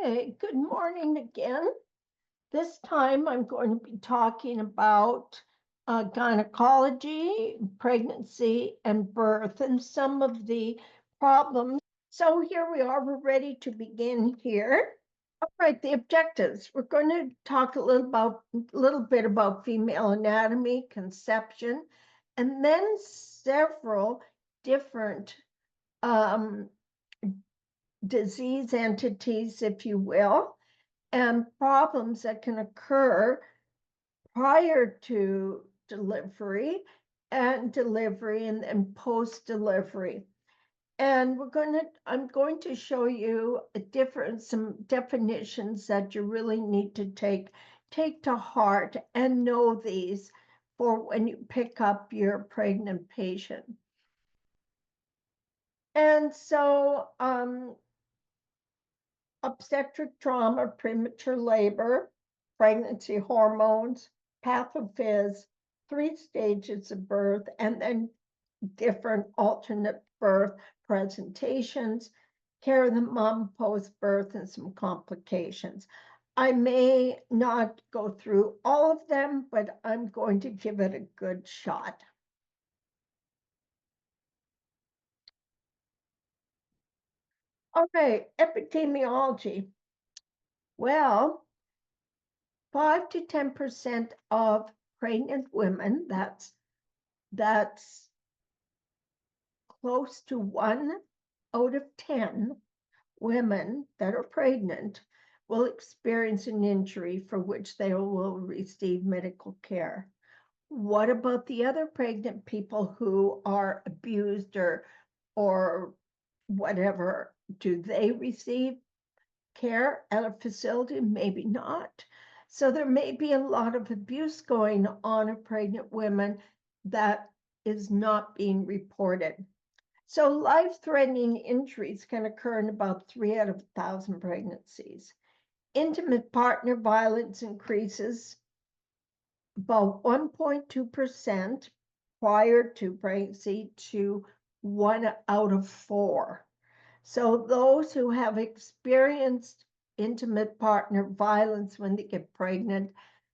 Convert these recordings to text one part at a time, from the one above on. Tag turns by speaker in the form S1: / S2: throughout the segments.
S1: Okay, good morning again. This time I'm going to be talking about gynecology, pregnancy, and birth, and some of the problems. So here we are, we're ready to begin here. All right, the objectives. We're going to talk a little bit about female anatomy, conception, and then several different um, disease entities, if you will, and problems that can occur prior to delivery and then post delivery. And I'm going to show you some definitions that you really need to take to heart and know these for when you pick up your pregnant patient. And so obstetric trauma, premature labor, pregnancy hormones, pathophys, 3 stages of birth, and then different alternate birth presentations, care of the mom post-birth, and some complications. I may not go through all of them, but I'm going to give it a good shot. Okay, epidemiology. Well, 5 to 10% of pregnant women, that's close to 1 out of 10 women that are pregnant will experience an injury for which they will receive medical care. What about the other pregnant people who are abused or whatever? Do they receive care at a facility? Maybe not. So there may be a lot of abuse going on in pregnant women that is not being reported. So life-threatening injuries can occur in about 3 out of 1,000 pregnancies. Intimate partner violence increases about 1.2% prior to pregnancy to 1 out of 4. So those who have experienced intimate partner violence when they get pregnant,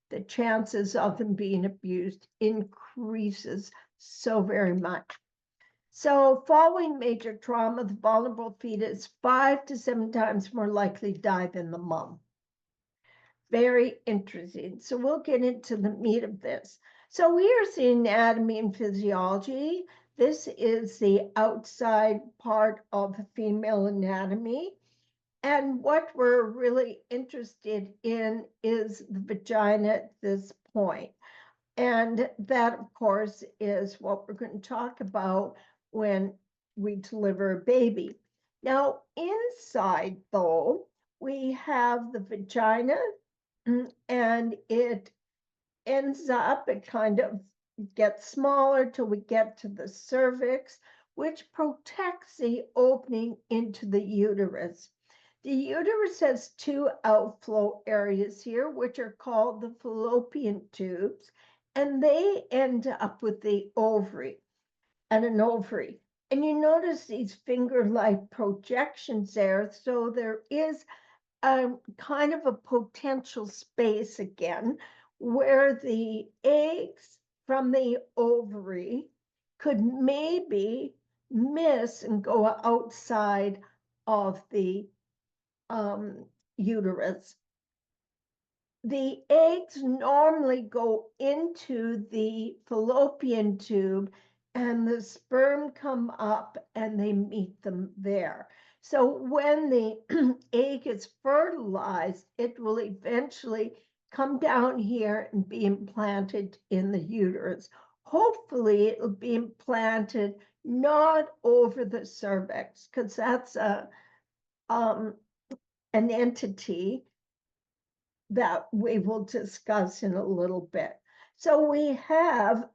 S1: the chances of them being abused increases so very much. So following major trauma, the vulnerable fetus 5 to 7 times more likely to die than the mom. Very interesting. So we'll get into the meat of this. So here's the anatomy and physiology. This is the outside part of the female anatomy. And what we're really interested in is the vagina at this point. And that, of course, is what we're going to talk about when we deliver a baby. Now, inside, though, we have the vagina, and it ends up, it kind of gets smaller till we get to the cervix, which protects the opening into the uterus. The uterus has 2 outflow areas here, which are called the fallopian tubes, and they end up with the ovary and an ovary. And you notice these finger-like projections there, so there is kind of a potential space again where the eggs from the ovary could maybe miss and go outside of the uterus. The eggs normally go into the fallopian tube and the sperm come up and they meet them there. So when the egg is fertilized, it will eventually come down here and be implanted in the uterus. Hopefully it will be implanted not over the cervix, because that's an entity that we will discuss in a little bit. So we have,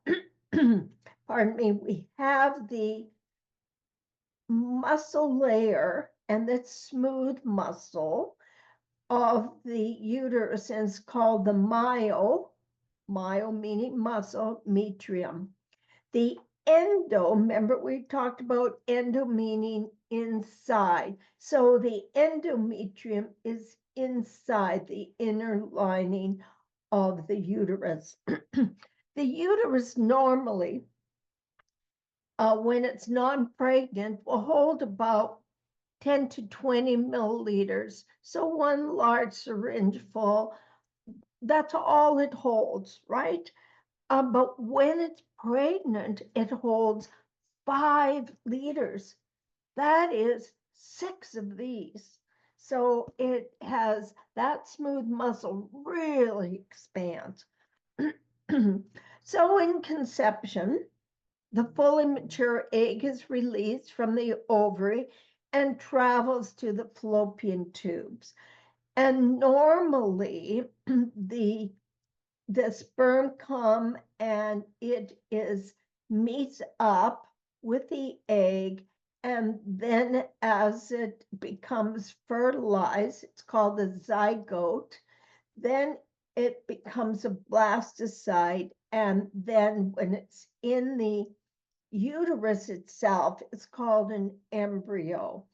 S1: pardon me, we have the muscle layer and the smooth muscle of the uterus, and it's called the myo meaning muscle, metrium. The endo, remember we talked about endo meaning inside. So the endometrium is inside the inner lining of the uterus. The uterus normally, when it's non-pregnant, will hold about 10 to 20 milliliters. So one large syringe full, that's all it holds, right? But when it's pregnant, it holds 5 liters. That is 6 of these. So it has that smooth muscle really expands. So in conception, the fully mature egg is released from the ovary and travels to the fallopian tubes. And normally the sperm come and it is meets up with the egg, and then as it becomes fertilized, it's called the zygote, then it becomes a blastocyte, and then when it's in the uterus itself, it's called an embryo.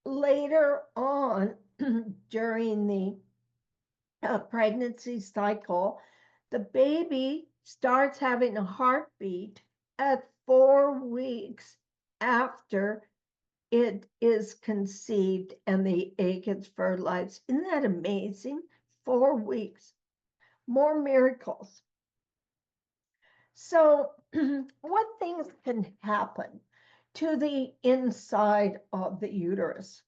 S1: Later on, during the pregnancy cycle, the baby starts having a heartbeat at 4 weeks after it is conceived and the egg is fertilized. Isn't that amazing? 4 weeks. More miracles. So, what things can happen to the inside of the uterus?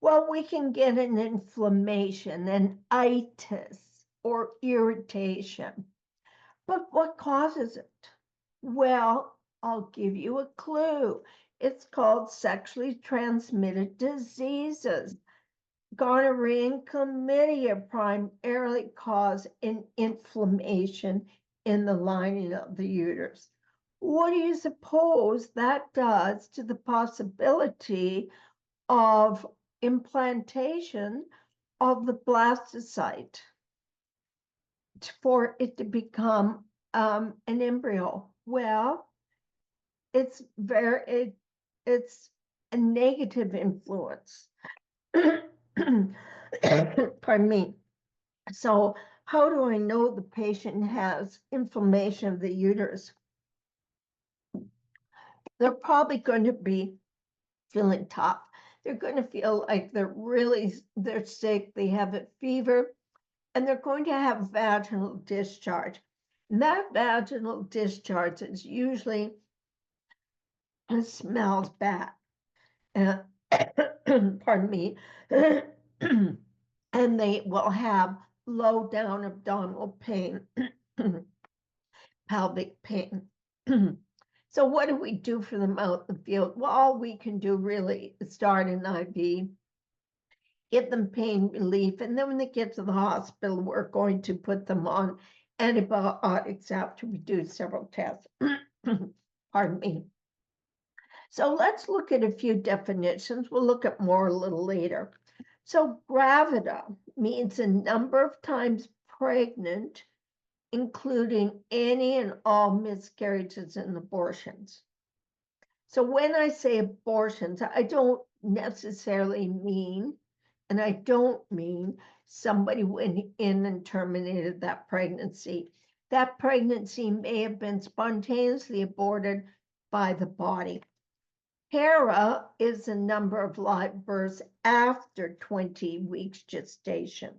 S1: Well, we can get an inflammation, an itis, or irritation. But what causes it? Well, I'll give you a clue. It's called sexually transmitted diseases. Gonorrhea and chlamydia primarily cause an inflammation in the lining of the uterus. What do you suppose that does to the possibility of implantation of the blastocyte for it to become an embryo? Well, it's a negative influence. Pardon me. So, how do I know the patient has inflammation of the uterus? They're probably going to be feeling tough. They're going to feel like they're sick, they have a fever, and they're going to have vaginal discharge. And that vaginal discharge is usually smells bad. Pardon me. And they will have low down abdominal pain, pelvic pain. So what do we do for them out in the field? Well, all we can do really is start an IV, get them pain relief, and then when they get to the hospital, we're going to put them on antibiotics after we do several tests. Pardon me. So let's look at a few definitions. We'll look at more a little later. So gravida means a number of times pregnant, including any and all miscarriages and abortions. So when I say abortions, I don't necessarily mean, and I don't mean somebody went in and terminated that pregnancy. That pregnancy may have been spontaneously aborted by the body. Para is the number of live births after 20 weeks gestation.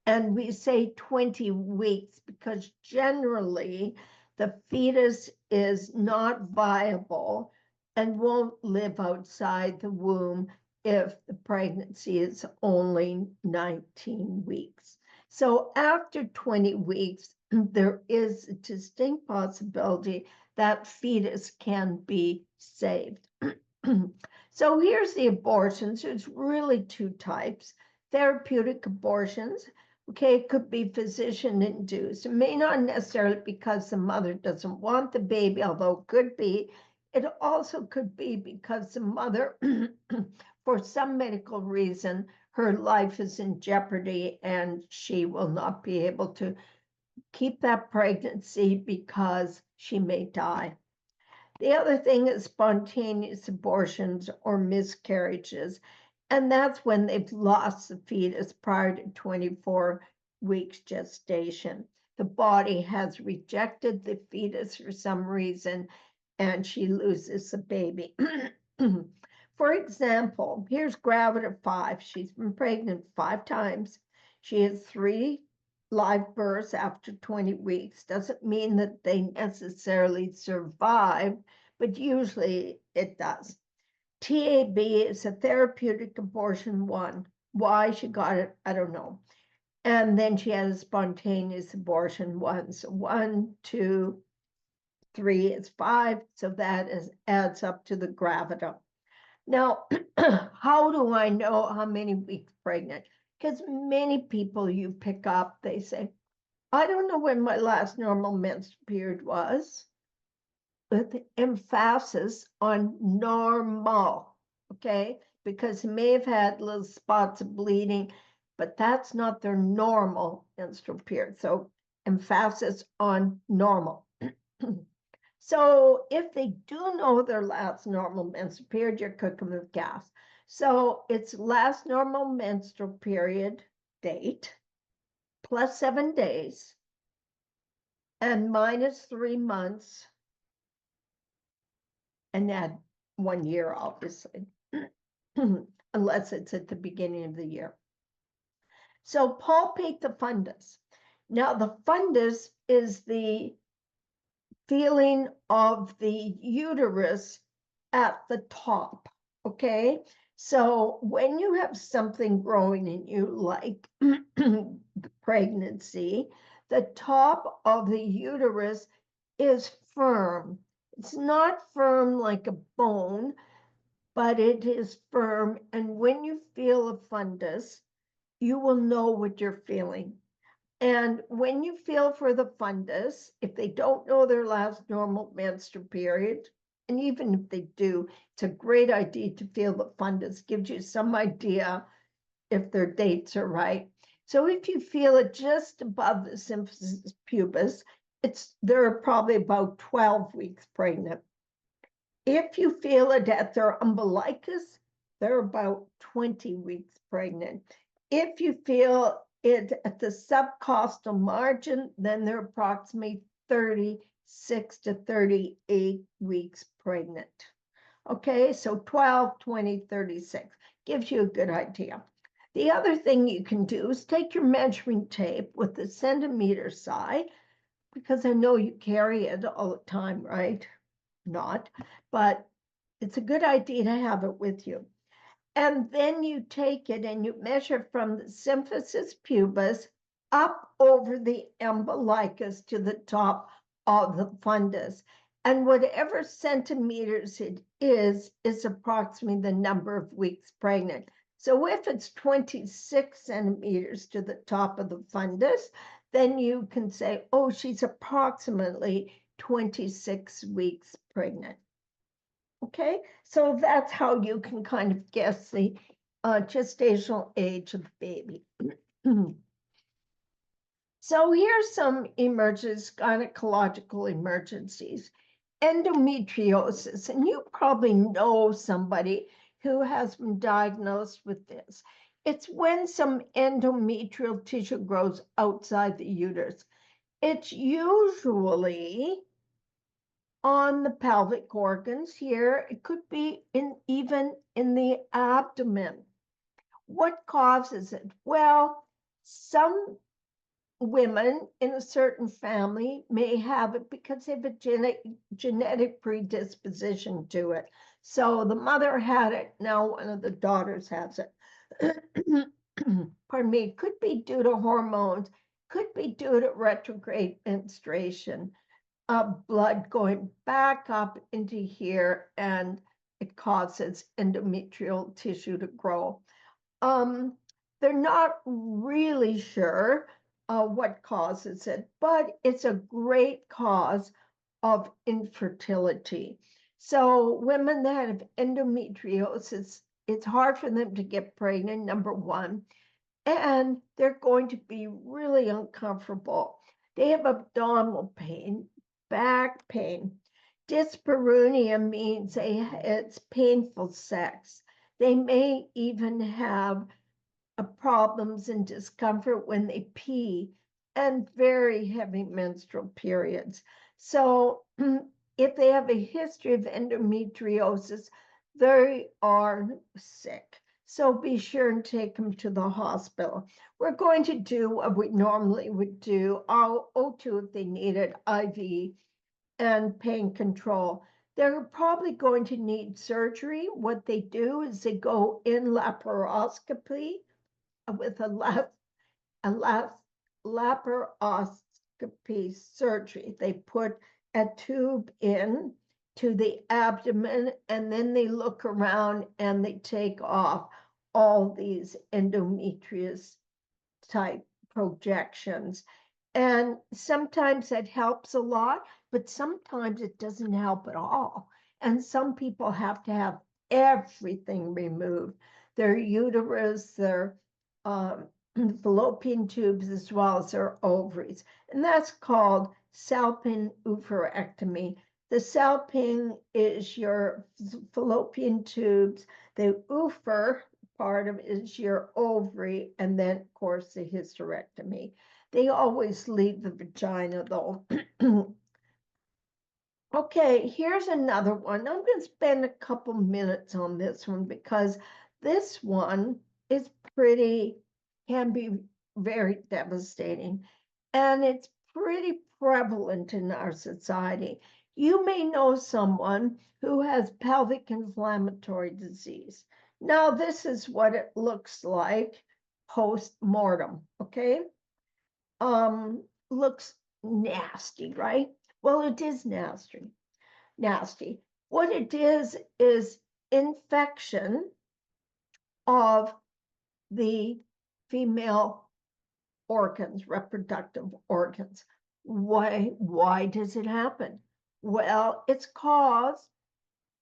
S1: And we say 20 weeks because generally the fetus is not viable and won't live outside the womb if the pregnancy is only 19 weeks. So after 20 weeks, there is a distinct possibility that fetus can be saved. So here's the abortions. There's really two types. Therapeutic abortions, okay, it could be physician induced. It may not necessarily because the mother doesn't want the baby, although it could be. It also could be because the mother, for some medical reason, her life is in jeopardy and she will not be able to keep that pregnancy because she may die. The other thing is spontaneous abortions or miscarriages, and that's when they've lost the fetus prior to 24 weeks gestation. The body has rejected the fetus for some reason, and she loses the baby. For example, here's Gravida 5. She's been pregnant 5 times. She has 3 live births after 20 weeks. Doesn't mean that they necessarily survive, but usually it does. TAB is a therapeutic abortion 1. Why she got it, I don't know. And then she had a spontaneous abortion 1. So 1, 2, 3 is 5. So that adds up to the Gravida. Now, how do I know how many weeks pregnant? Because many people you pick up, they say, I don't know when my last normal menstrual period was, with emphasis on normal, okay? Because they may have had little spots of bleeding, but that's not their normal menstrual period. So emphasis on normal. So if they do know their last normal menstrual period, you're cooking with gas. So it's last normal menstrual period date plus 7 days and minus 3 months and add 1 year, obviously, unless it's at the beginning of the year. So palpate the fundus. Now the fundus is the feeling of the uterus at the top, okay? So when you have something growing in you, like pregnancy, the top of the uterus is firm. It's not firm like a bone, but it is firm. And when you feel a fundus, you will know what you're feeling. And when you feel for the fundus, if they don't know their last normal menstrual period, and even if they do, it's a great idea to feel the fundus, gives you some idea if their dates are right. So if you feel it just above the symphysis pubis, they're probably about 12 weeks pregnant. If you feel it at their umbilicus, they're about 20 weeks pregnant. If you feel it at the subcostal margin, then they're approximately 36 to 38 weeks pregnant. Okay, so 12, 20, 36 gives you a good idea. The other thing you can do is take your measuring tape with the centimeter side, because I know you carry it all the time, right? Not, but it's a good idea to have it with you. And then you take it and you measure from the symphysis pubis up over the umbilicus to the top of the fundus. And whatever centimeters it is approximately the number of weeks pregnant. So if it's 26 centimeters to the top of the fundus, then you can say, oh, she's approximately 26 weeks pregnant. Okay, so that's how you can kind of guess the gestational age of the baby. So here's some gynecological emergencies. Endometriosis, and you probably know somebody who has been diagnosed with this. It's when some endometrial tissue grows outside the uterus. It's usually on the pelvic organs here. It could be even in the abdomen. What causes it? Well, some women in a certain family may have it because they have a genetic predisposition to it. So the mother had it, now one of the daughters has it. Pardon me, it could be due to hormones, could be due to retrograde menstruation. Blood going back up into here, and it causes endometrial tissue to grow. They're not really sure what causes it, but it's a great cause of infertility. So women that have endometriosis, it's hard for them to get pregnant, number one, and they're going to be really uncomfortable. They have abdominal pain, back pain. Dyspareunia means it's painful sex. They may even have problems and discomfort when they pee and very heavy menstrual periods. So if they have a history of endometriosis, they are sick. So be sure and take them to the hospital. We're going to do what we normally would do, O2 if they needed, IV, and pain control. They're probably going to need surgery. What they do is they go in laparoscopy with a laparoscopy surgery. They put a tube in to the abdomen, and then they look around and they take off all these endometrius type projections. And sometimes that helps a lot, but sometimes it doesn't help at all. And some people have to have everything removed, their uterus, their fallopian tubes, as well as their ovaries. And that's called salping oophorectomy. The salping is your fallopian tubes. The oopher part of it is your ovary, and then, of course, the hysterectomy. They always leave the vagina, though. Okay, here's another one. I'm going to spend a couple minutes on this one because this one is can be very devastating, and it's pretty prevalent in our society. You may know someone who has pelvic inflammatory disease. Now, this is what it looks like post-mortem, okay? Looks nasty, right? Well, it is nasty. Nasty. What it is infection of the female organs, reproductive organs. Why does it happen? Well, it's caused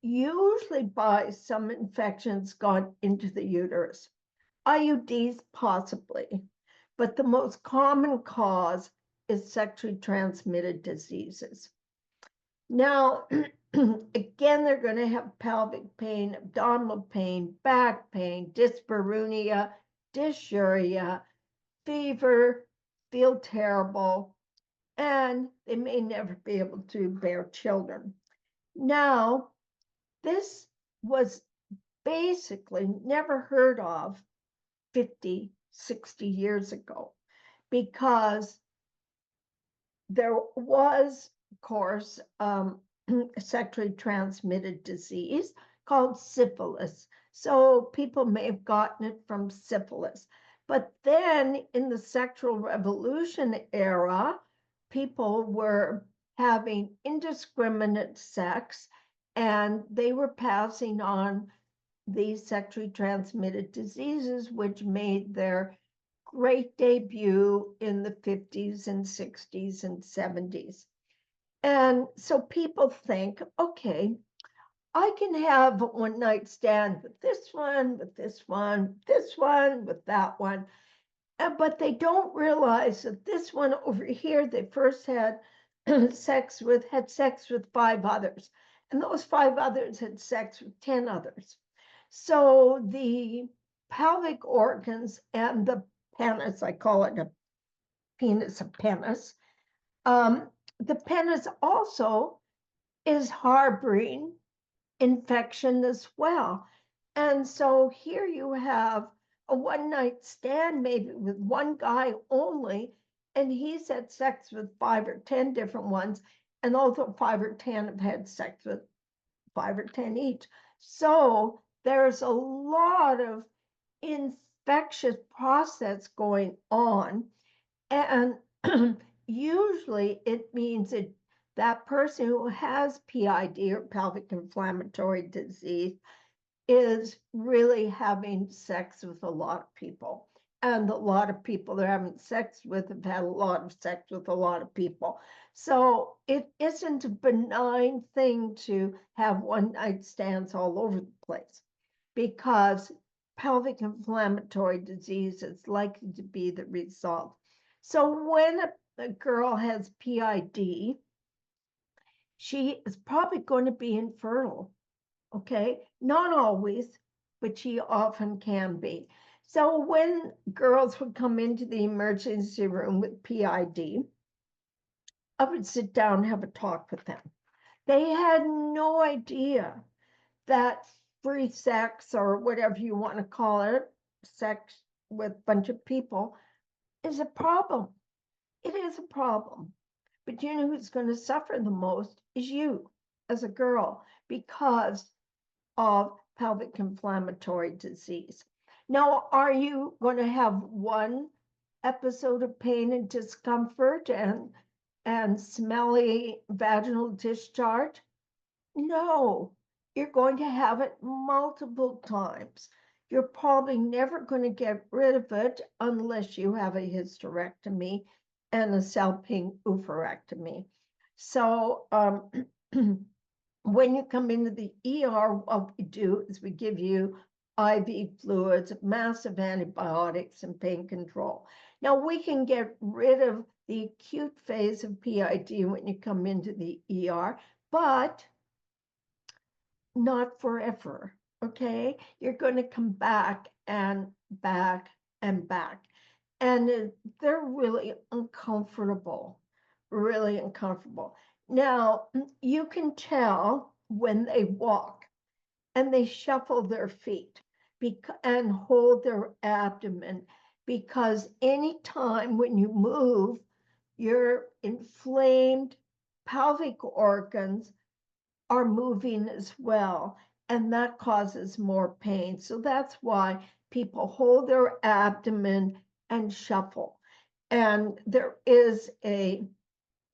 S1: usually by some infections gone into the uterus. IUDs possibly, but the most common cause is sexually transmitted diseases. Now, again, they're going to have pelvic pain, abdominal pain, back pain, dyspareunia, dysuria, fever, feel terrible, and they may never be able to bear children. Now, this was basically never heard of 50, 60 years ago because there was, of course, sexually transmitted disease called syphilis. So people may have gotten it from syphilis. But then in the sexual revolution era, people were having indiscriminate sex and they were passing on these sexually transmitted diseases, which made their great debut in the 50s and 60s and 70s. And so people think, okay, I can have a one night stand with this one, with this one, this one, with that one. But they don't realize that this one over here, they first had sex with 5 others. And those 5 others had sex with 10 others. So the pelvic organs and the penis, I call it a penis of penis, the penis also is harboring infection as well. And so here you have a one night stand, maybe with one guy only, and he's had sex with 5 or 10 different ones. And although 5 or 10 have had sex with 5 or 10 each. So there's a lot of infectious process going on. And usually it means that person who has PID or pelvic inflammatory disease is really having sex with a lot of people. And a lot of people they're having sex with have had a lot of sex with a lot of people. So it isn't a benign thing to have one night stands all over the place because pelvic inflammatory disease is likely to be the result. So when a a girl has PID, she is probably going to be infertile. Okay, not always, but she often can be. So when girls would come into the emergency room with PID, I would sit down and have a talk with them. They had no idea that free sex, or whatever you want to call it, sex with a bunch of people, is a problem. It is a problem. But you know who's going to suffer the most is you as a girl, because of pelvic inflammatory disease. Now, are you going to have one episode of pain and discomfort and smelly vaginal discharge? No, you're going to have it multiple times. You're probably never going to get rid of it unless you have a hysterectomy and a salping oophorectomy. So when you come into the ER, what we do is we give you IV fluids, massive antibiotics, and pain control. Now, we can get rid of the acute phase of PID when you come into the ER, but not forever. Okay, you're going to come back and back and back, and they're really uncomfortable, really uncomfortable. Now, you can tell when they walk and they shuffle their feet and hold their abdomen, because anytime when you move, your inflamed pelvic organs are moving as well, and that causes more pain. So that's why people hold their abdomen and shuffle. And there is a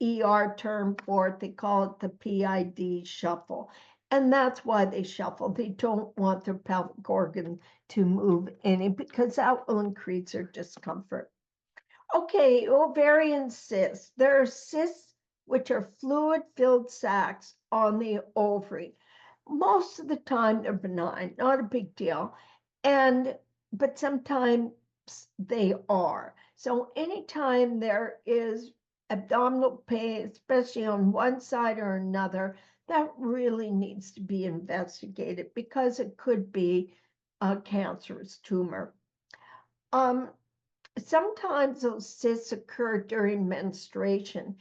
S1: ER term for it. They call it the PID shuffle. And that's why they shuffle. They don't want their pelvic organ to move any, because that will increase their discomfort. Okay, ovarian cysts. There are cysts which are fluid-filled sacs on the ovary. Most of the time they're benign, not a big deal. But sometimes they are. So anytime there is abdominal pain, especially on one side or another, that really needs to be investigated, because it could be a cancerous tumor. Sometimes those cysts occur during menstruation,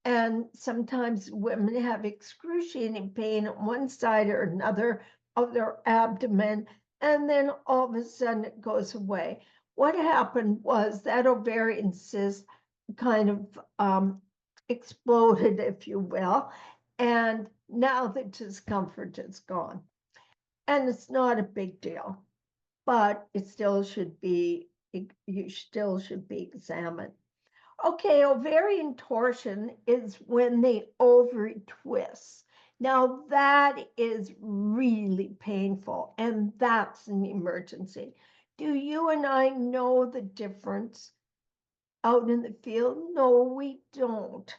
S1: and sometimes women have excruciating pain on one side or another of their abdomen, and then all of a sudden it goes away. What happened was that ovarian cyst kind of exploded, if you will, and now the discomfort is gone. And it's not a big deal, but it still should be, you still should be examined. Okay, ovarian torsion is when the ovary twists. Now that is really painful, and that's an emergency. Do you and I know the difference out in the field? No, we don't.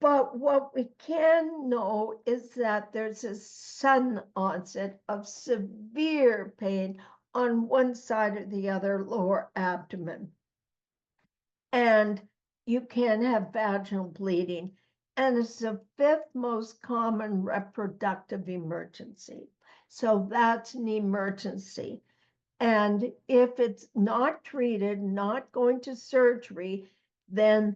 S1: But what we can know is that there's a sudden onset of severe pain on one side or the other lower abdomen. And you can have vaginal bleeding. And it's the fifth most common reproductive emergency. So that's an emergency. And if it's not treated, not going to surgery, then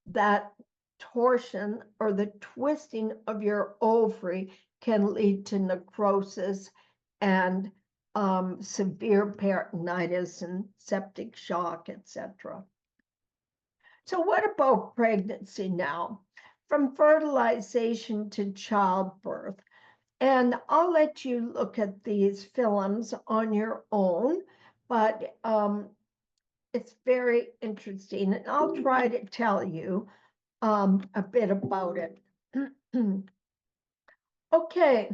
S1: that torsion or the twisting of your ovary can lead to necrosis and severe peritonitis and septic shock, etc. So what about pregnancy now? From fertilization to childbirth. And I'll let you look at these films on your own, but it's very interesting. And I'll try to tell you a bit about it. Okay,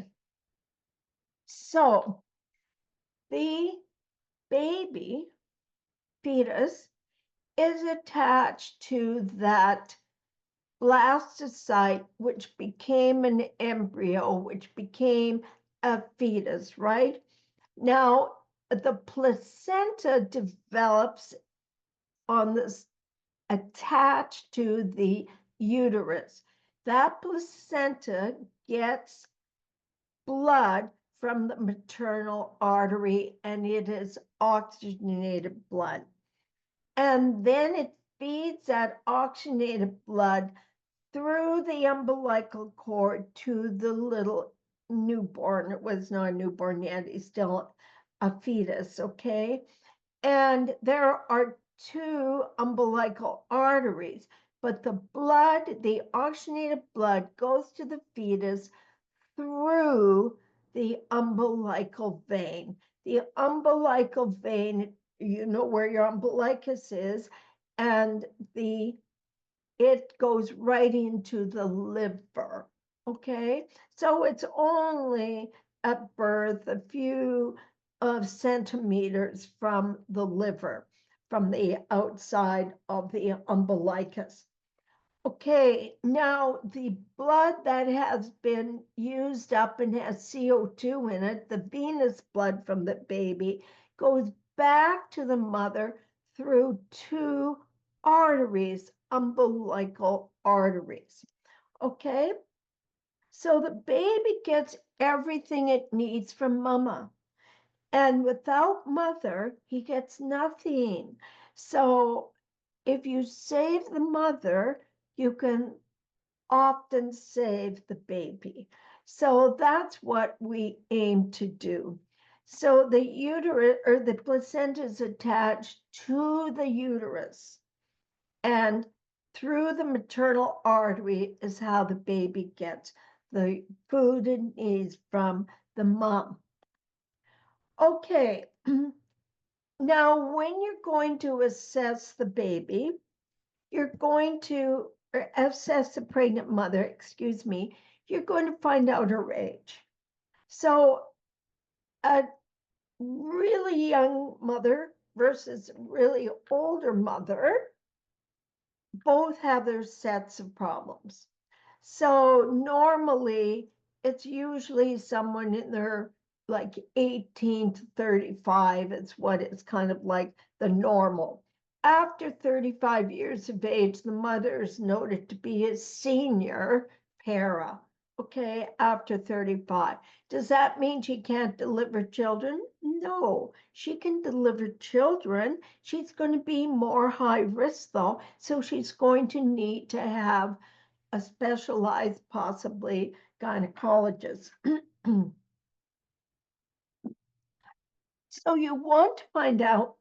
S1: so the baby fetus is attached to that blastocyte, which became an embryo, which became a fetus, right? Now, the placenta develops on this attached to the uterus. That placenta gets blood from the maternal artery, and it is oxygenated blood. And then it feeds that oxygenated blood through the umbilical cord to the little newborn. It was not a newborn yet, he's still a fetus, okay? And there are two umbilical arteries, but the blood, the oxygenated blood, goes to the fetus through the umbilical vein. The umbilical vein, you know where your umbilicus is, and it goes right into the liver. Okay, so it's only at birth a few of centimeters from the liver, from the outside of the umbilicus. Okay, now the blood that has been used up and has CO2 in it, the venous blood from the baby, goes back to the mother through two arteries, umbilical arteries. Okay, so the baby gets everything it needs from mama. And without mother, he gets nothing. So if you save the mother, you can often save the baby. So that's what we aim to do. So the uterus or the placenta is attached to the uterus, and through the maternal artery is how the baby gets the food it needs from the mom. Okay, now when you're going to assess the baby, you're going to assess the pregnant mother, excuse me, you're going to find out her age. So a really young mother versus really older mother both have their sets of problems. So normally it's usually someone in their like 18 to 35. It's what it's kind of like the normal. After 35 years of age, the mother is noted to be a senior para. Okay, after 35. Does that mean she can't deliver children? No, she can deliver children. She's going to be more high risk though, so she's going to need to have a specialized, possibly gynecologist. So you want to find out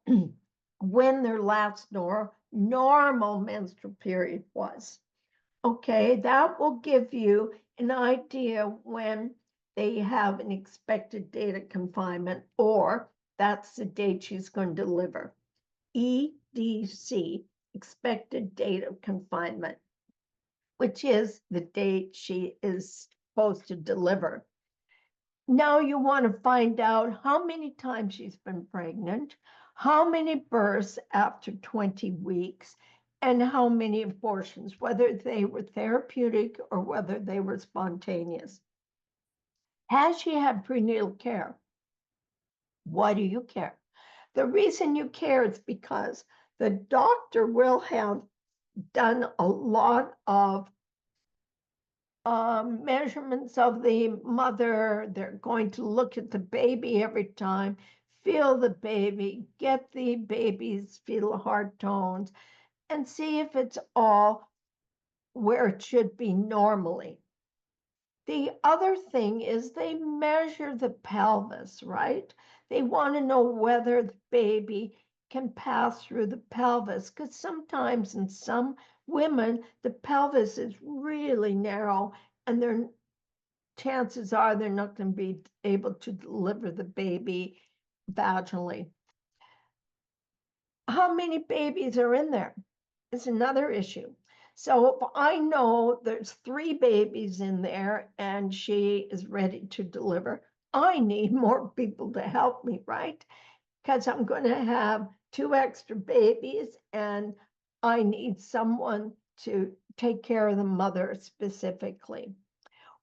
S1: when their last normal menstrual period was. Okay, that will give you an idea when they have an expected date of confinement, or that's the date she's going to deliver. EDC, expected date of confinement, which is the date she is supposed to deliver. Now you want to find out how many times she's been pregnant, how many births after 20 weeks, and how many abortions, whether they were therapeutic or whether they were spontaneous. Has she had prenatal care? Why do you care? The reason you care is because the doctor will have done a lot of measurements of the mother. They're going to look at the baby every time, feel the baby, get the baby's fetal heart tones, and see if it's all where it should be normally. The other thing is they measure the pelvis, right? They want to know whether the baby can pass through the pelvis, because sometimes in some women, the pelvis is really narrow and their chances are they're not going to be able to deliver the baby vaginally. How many babies are in there is another issue. So if I know there's 3 babies in there and she is ready to deliver, I need more people to help me, right? Because I'm going to have 2 extra babies and I need someone to take care of the mother specifically.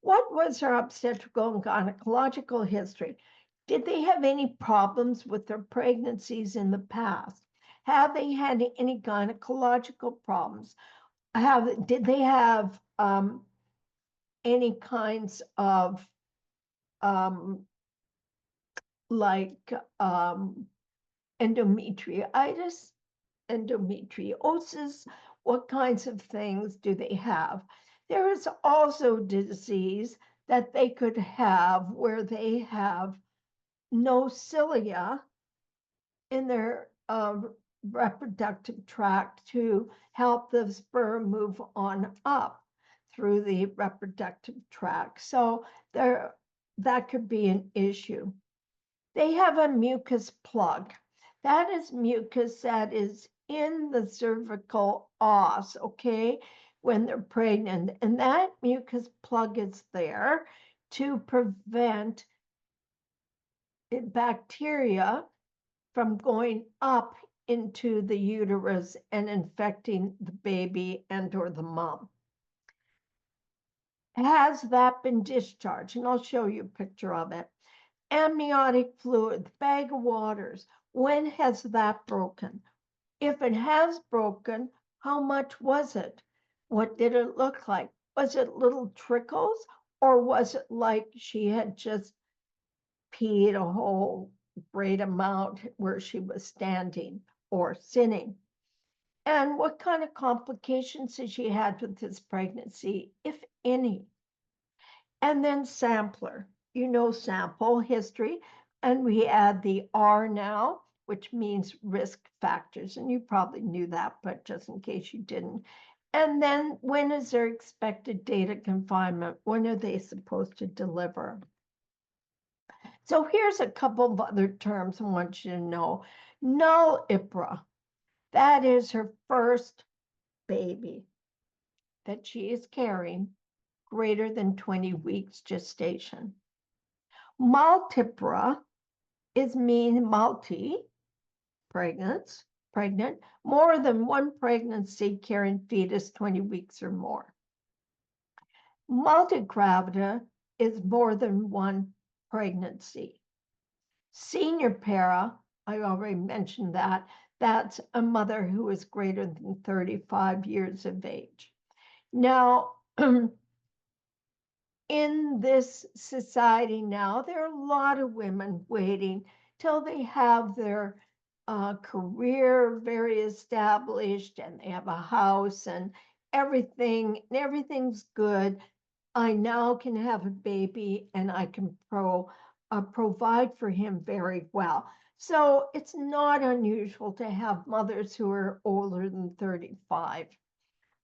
S1: What was her obstetrical and gynecological history? Did they have any problems with their pregnancies in the past? Have they had any gynecological problems? Did they have any kinds of um, like endometriitis, endometriosis? What kinds of things do they have? There is also disease that they could have where they have no cilia in their reproductive tract to help the sperm move on up through the reproductive tract. So there, that could be an issue. They have a mucus plug. That is mucus that is in the cervical os, okay, when they're pregnant. And that mucus plug is there to prevent bacteria from going up into the uterus and infecting the baby and or the mom. Has that been discharged? And I'll show you a picture of it. Amniotic fluid, bag of waters, when has that broken? If it has broken, how much was it? What did it look like? Was it little trickles, or was it like she had just peed a whole great amount where she was standing or sitting? And what kind of complications has she had with this pregnancy, if any? And then sampler, sample history. And we add the R now, which means risk factors. And you probably knew that, but just in case you didn't. And then when is their expected date of confinement? When are they supposed to deliver? So here's a couple of other terms I want you to know. Null IPRA, that is her first baby that she is carrying, greater than 20 weeks gestation. Multipra is mean multi, pregnant, more than one pregnancy carrying fetus 20 weeks or more. Multigravida is more than one pregnancy. Senior para, I already mentioned that, that's a mother who is greater than 35 years of age. Now, in this society now, there are a lot of women waiting till they have their career very established and they have a house and everything's good. I now can have a baby and I can provide for him very well. So it's not unusual to have mothers who are older than 35.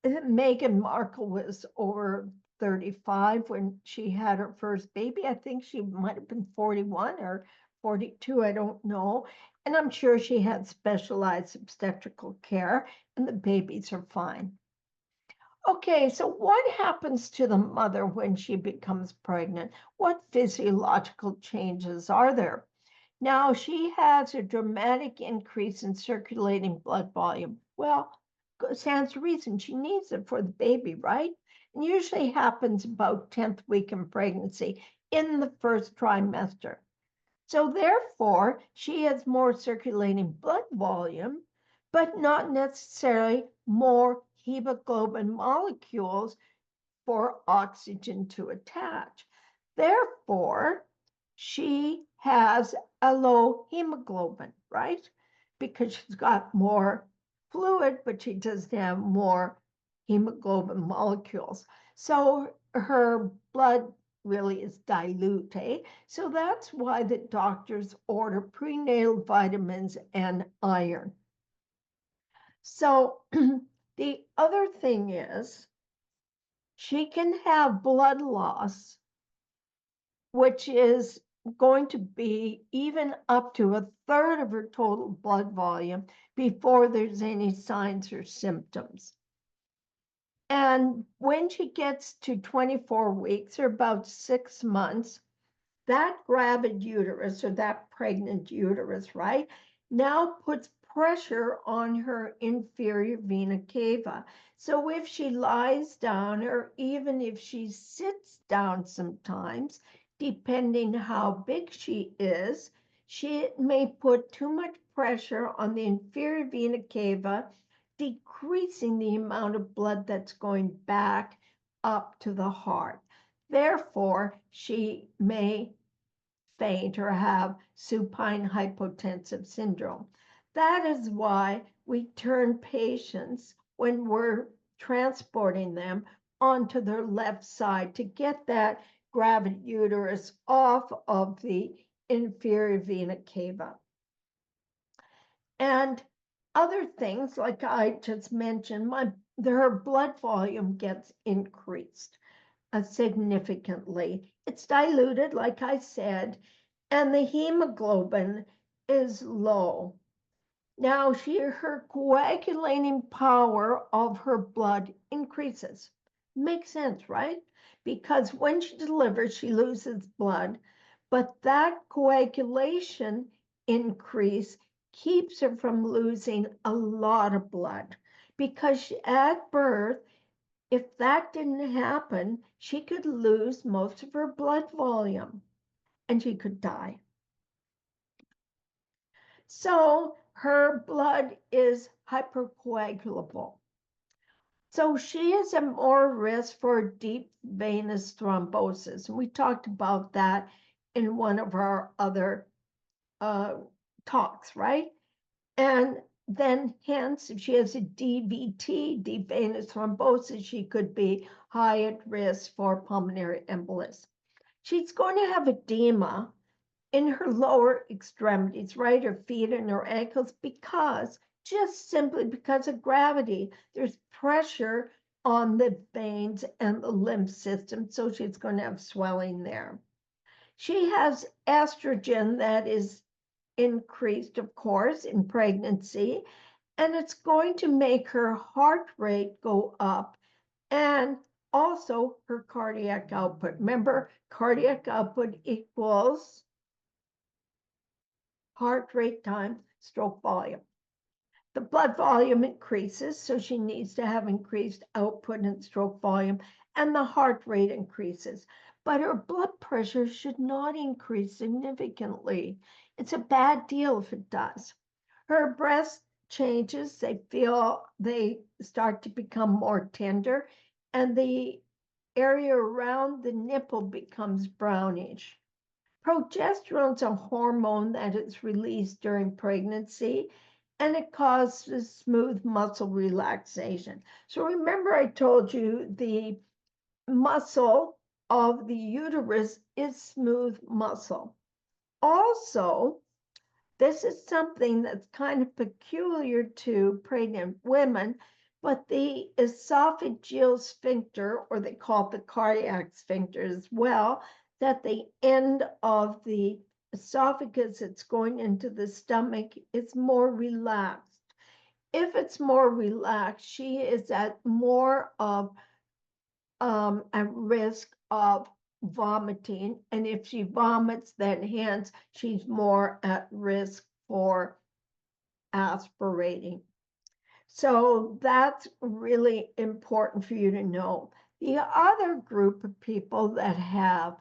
S1: Meghan Markle was over 35 when she had her first baby. I think she might have been 41 or 42, I don't know. And I'm sure she had specialized obstetrical care and the babies are fine. Okay, so what happens to the mother when she becomes pregnant? What physiological changes are there? Now, she has a dramatic increase in circulating blood volume. Well, stands to reason she needs it for the baby, right? And usually happens about 10th week in pregnancy in the first trimester. So therefore, she has more circulating blood volume, but not necessarily more hemoglobin molecules for oxygen to attach. Therefore, she has a low hemoglobin, right? Because she's got more fluid, but she doesn't have more hemoglobin molecules. So her blood really is dilute, eh? So that's why the doctors order prenatal vitamins and iron. So the other thing is she can have blood loss, which is going to be even up to a third of her total blood volume before there's any signs or symptoms. And when she gets to 24 weeks or about 6 months, that gravid uterus or that pregnant uterus, right, now puts pressure on her inferior vena cava. So if she lies down or even if she sits down sometimes, depending how big she is, She may put too much pressure on the inferior vena cava, decreasing the amount of blood that's going back up to the heart. Therefore, she may faint or have supine hypotensive syndrome. That is why we turn patients when we're transporting them onto their left side to get that gravid uterus off of the inferior vena cava. And other things, like I just mentioned, her blood volume gets increased significantly. It's diluted, like I said, and the hemoglobin is low. Now, her coagulating power of her blood increases. Makes sense, right? Because when she delivers, she loses blood, but that coagulation increase keeps her from losing a lot of blood. Because at birth, if that didn't happen, she could lose most of her blood volume and she could die. So her blood is hypercoagulable. So she is at more risk for deep venous thrombosis. And we talked about that in one of our other talks, right? And then hence, if she has a DVT, deep venous thrombosis, she could be high at risk for pulmonary embolus. She's going to have edema in her lower extremities, right? Her feet and her ankles, because just simply because of gravity, there's pressure on the veins and the lymph system. So she's going to have swelling there. She has estrogen that is increased, of course, in pregnancy, and it's going to make her heart rate go up and also her cardiac output. Remember, cardiac output equals heart rate times stroke volume. The blood volume increases, so she needs to have increased output and stroke volume, and the heart rate increases. But her blood pressure should not increase significantly. It's a bad deal if it does. Her breast changes, they start to become more tender, and the area around the nipple becomes brownish. Progesterone is a hormone that is released during pregnancy, and it causes smooth muscle relaxation. So remember, I told you the muscle of the uterus is smooth muscle. Also, this is something that's kind of peculiar to pregnant women, but the esophageal sphincter, or they call it the cardiac sphincter as well, that the end of the esophagus that's going into the stomach is more relaxed. If it's more relaxed, she is at more of at risk of vomiting. And if she vomits, then hence she's more at risk for aspirating. So that's really important for you to know. The other group of people that have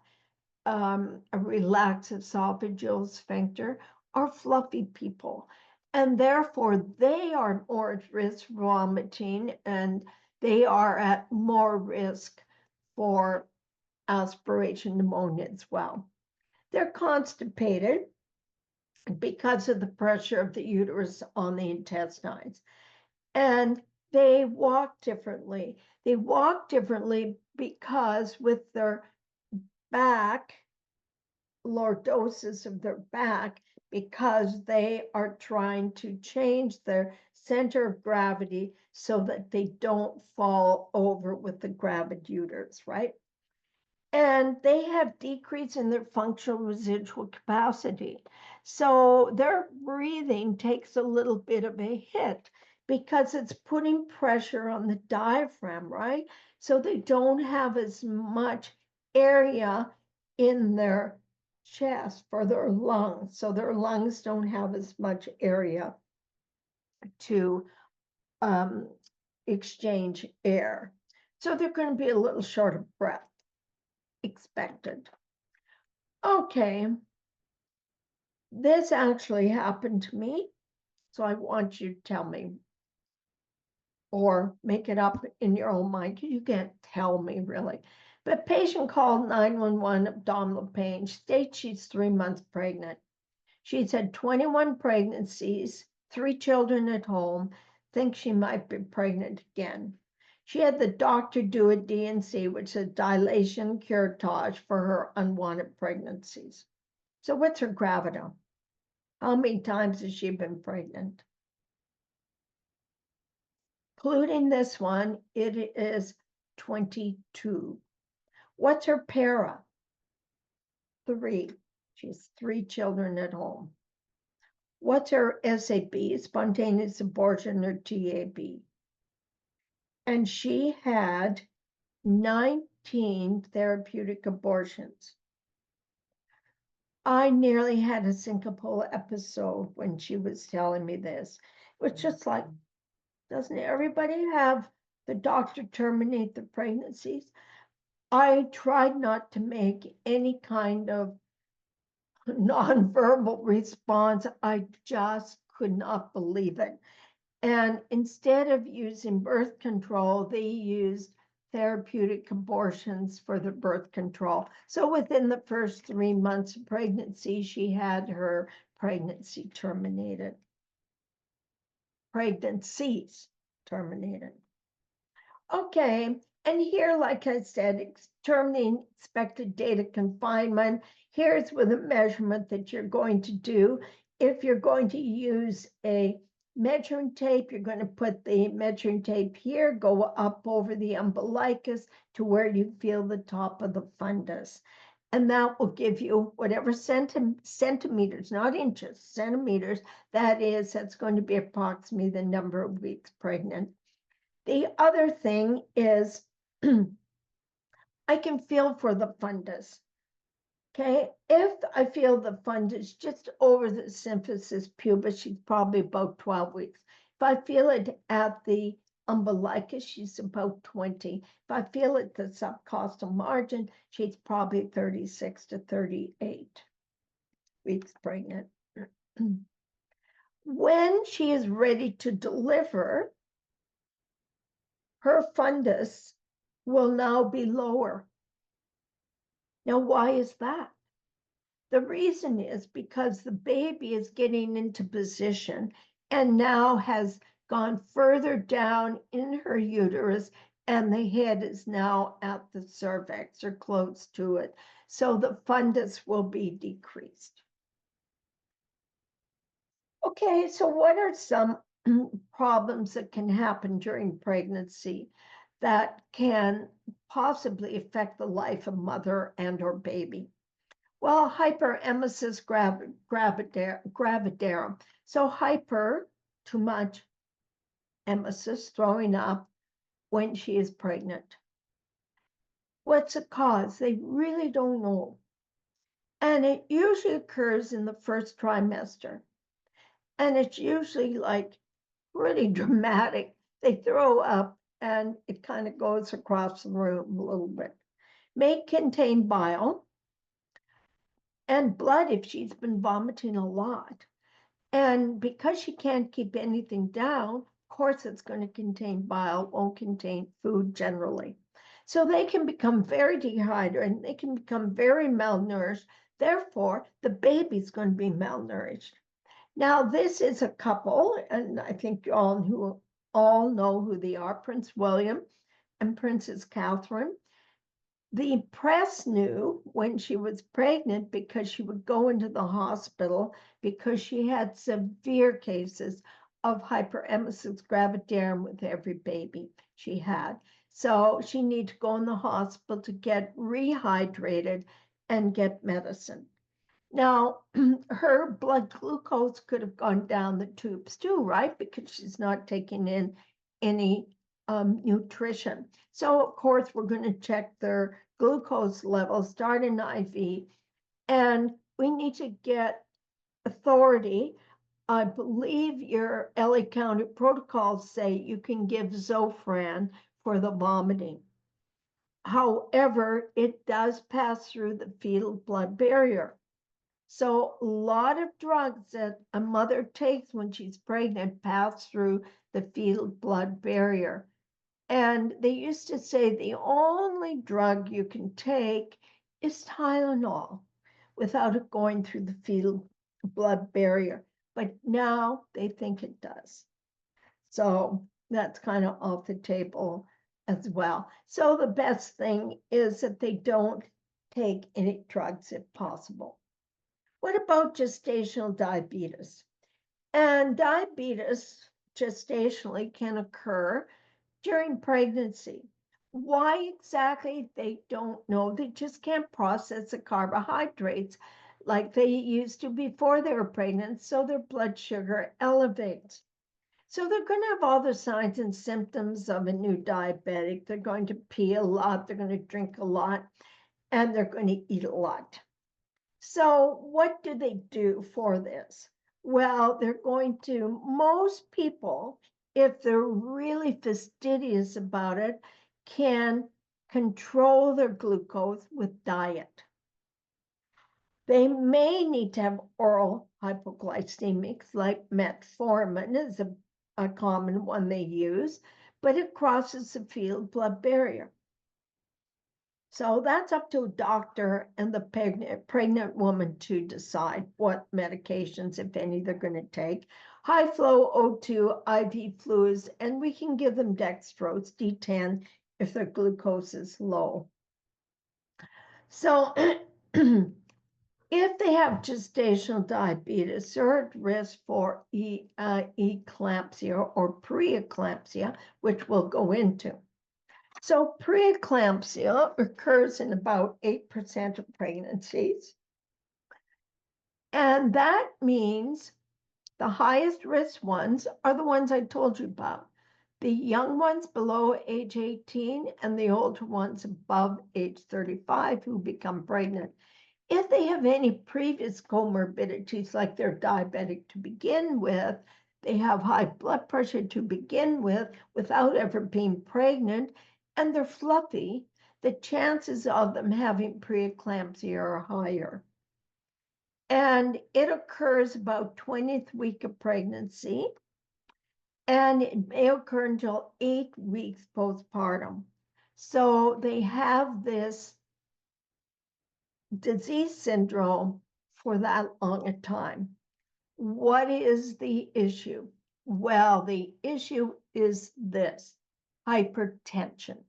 S1: a relaxed esophageal sphincter are fluffy people. And therefore, they are more at risk for vomiting, and they are at more risk for aspiration pneumonia as well. They're constipated because of the pressure of the uterus on the intestines. And they walk differently. They walk differently because with their back, lordosis of their back, because they are trying to change their center of gravity so that they don't fall over with the gravid uterus, right? And they have decrease in their functional residual capacity. So their breathing takes a little bit of a hit because it's putting pressure on the diaphragm, right? So they don't have as much area in their chest for their lungs. So their lungs don't have as much area to exchange air. So they're going to be a little short of breath expected. Okay. This actually happened to me, so I want you to tell me or make it up in your own mind, because you can't tell me really. But patient called 911 abdominal pain, states she's 3 months pregnant. She's had 21 pregnancies, 3 children at home, thinks she might be pregnant again. She had the doctor do a D&C, which is dilation curettage for her unwanted pregnancies. So what's her gravida? How many times has she been pregnant? Including this one, it is 22. What's her para? 3. She has 3 children at home. What's her SAB, spontaneous abortion, or TAB? And she had 19 therapeutic abortions. I nearly had a syncopal episode when she was telling me this. It was just like, doesn't everybody have the doctor terminate the pregnancies? I tried not to make any kind of nonverbal response. I just could not believe it. And instead of using birth control, they used therapeutic abortions for the birth control. So within the first 3 months of pregnancy, she had her pregnancy terminated. Pregnancies terminated. Okay, and here, like I said, determining expected data confinement. Here's with a measurement that you're going to do. If you're going to use a measuring tape, you're going to put the measuring tape here, go up over the umbilicus to where you feel the top of the fundus. And that will give you whatever centimeters, not inches, centimeters, that's going to be approximately the number of weeks pregnant. The other thing is I can feel for the fundus. Okay, if I feel the fundus just over the symphysis pubis, she's probably about 12 weeks. If I feel it at the umbilicus, she's about 20. If I feel it at the subcostal margin, she's probably 36 to 38 weeks pregnant. When she is ready to deliver, her fundus will now be lower. Now, why is that? The reason is because the baby is getting into position and now has gone further down in her uterus, and the head is now at the cervix or close to it. So the fundus will be decreased. Okay, so what are some problems that can happen during pregnancy that can possibly affect the life of mother and or baby? Well, hyperemesis gravidarum. So hyper, too much, emesis, throwing up when she is pregnant. What's the cause? They really don't know. And it usually occurs in the first trimester. And it's usually like really dramatic. They throw up and it kind of goes across the room a little bit. May contain bile and blood if she's been vomiting a lot. And because she can't keep anything down, of course it's going to contain bile, won't contain food generally. So they can become very dehydrated and they can become very malnourished. Therefore, the baby's going to be malnourished. Now, this is a couple, and I think you all know who they are, Prince William and Princess Catherine. The press knew when she was pregnant because she would go into the hospital because she had severe cases of hyperemesis gravidarum with every baby she had. So she needed to go in the hospital to get rehydrated and get medicine. Now, her blood glucose could have gone down the tubes too, right? Because she's not taking in any nutrition. So, of course, we're going to check their glucose levels, start an IV, and we need to get authority. I believe your LA County protocols say you can give Zofran for the vomiting. However, it does pass through the fetal blood barrier. So a lot of drugs that a mother takes when she's pregnant pass through the fetal blood barrier. And they used to say the only drug you can take is Tylenol without it going through the fetal blood barrier. But now they think it does. So that's kind of off the table as well. So the best thing is that they don't take any drugs if possible. What about gestational diabetes? And diabetes gestationally can occur during pregnancy. Why exactly? They don't know. They just can't process the carbohydrates like they used to before they were pregnant, so their blood sugar elevates. So they're going to have all the signs and symptoms of a new diabetic. They're going to pee a lot, they're going to drink a lot, and they're going to eat a lot. So what do they do for this? Well, they're going to, most people, if they're really fastidious about it, can control their glucose with diet. They may need to have oral hypoglycemics like metformin is a common one they use, but it crosses the fetal blood barrier. So that's up to a doctor and the pregnant woman to decide what medications, if any, they're going to take. High flow O2, IV fluids, and we can give them dextrose, D10, if their glucose is low. So if they have gestational diabetes, they're at risk for eclampsia or preeclampsia, which we'll go into. So preeclampsia occurs in about 8% of pregnancies. And that means the highest risk ones are the ones I told you about. The young ones below age 18 and the older ones above age 35 who become pregnant. If they have any previous comorbidities, like they're diabetic to begin with, they have high blood pressure to begin with without ever being pregnant, and they're fluffy, the chances of them having preeclampsia are higher. And it occurs about 20th week of pregnancy, and it may occur until 8 weeks postpartum. So they have this disease syndrome for that long a time. What is the issue? Well, the issue is this: hypertension.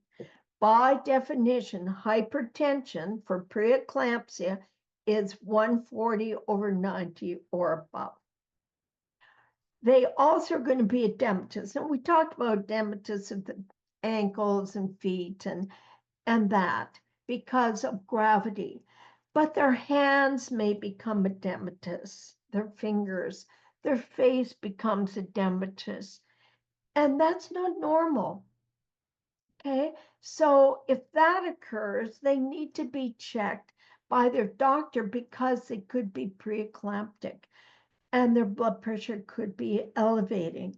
S1: By definition, hypertension for preeclampsia is 140/90 or above. They also are going to be edematous. And we talked about edematous of the ankles and feet and that because of gravity. But their hands may become edematous, their fingers, their face becomes edematous. And that's not normal. Okay, so if that occurs, they need to be checked by their doctor because they could be preeclamptic and their blood pressure could be elevating.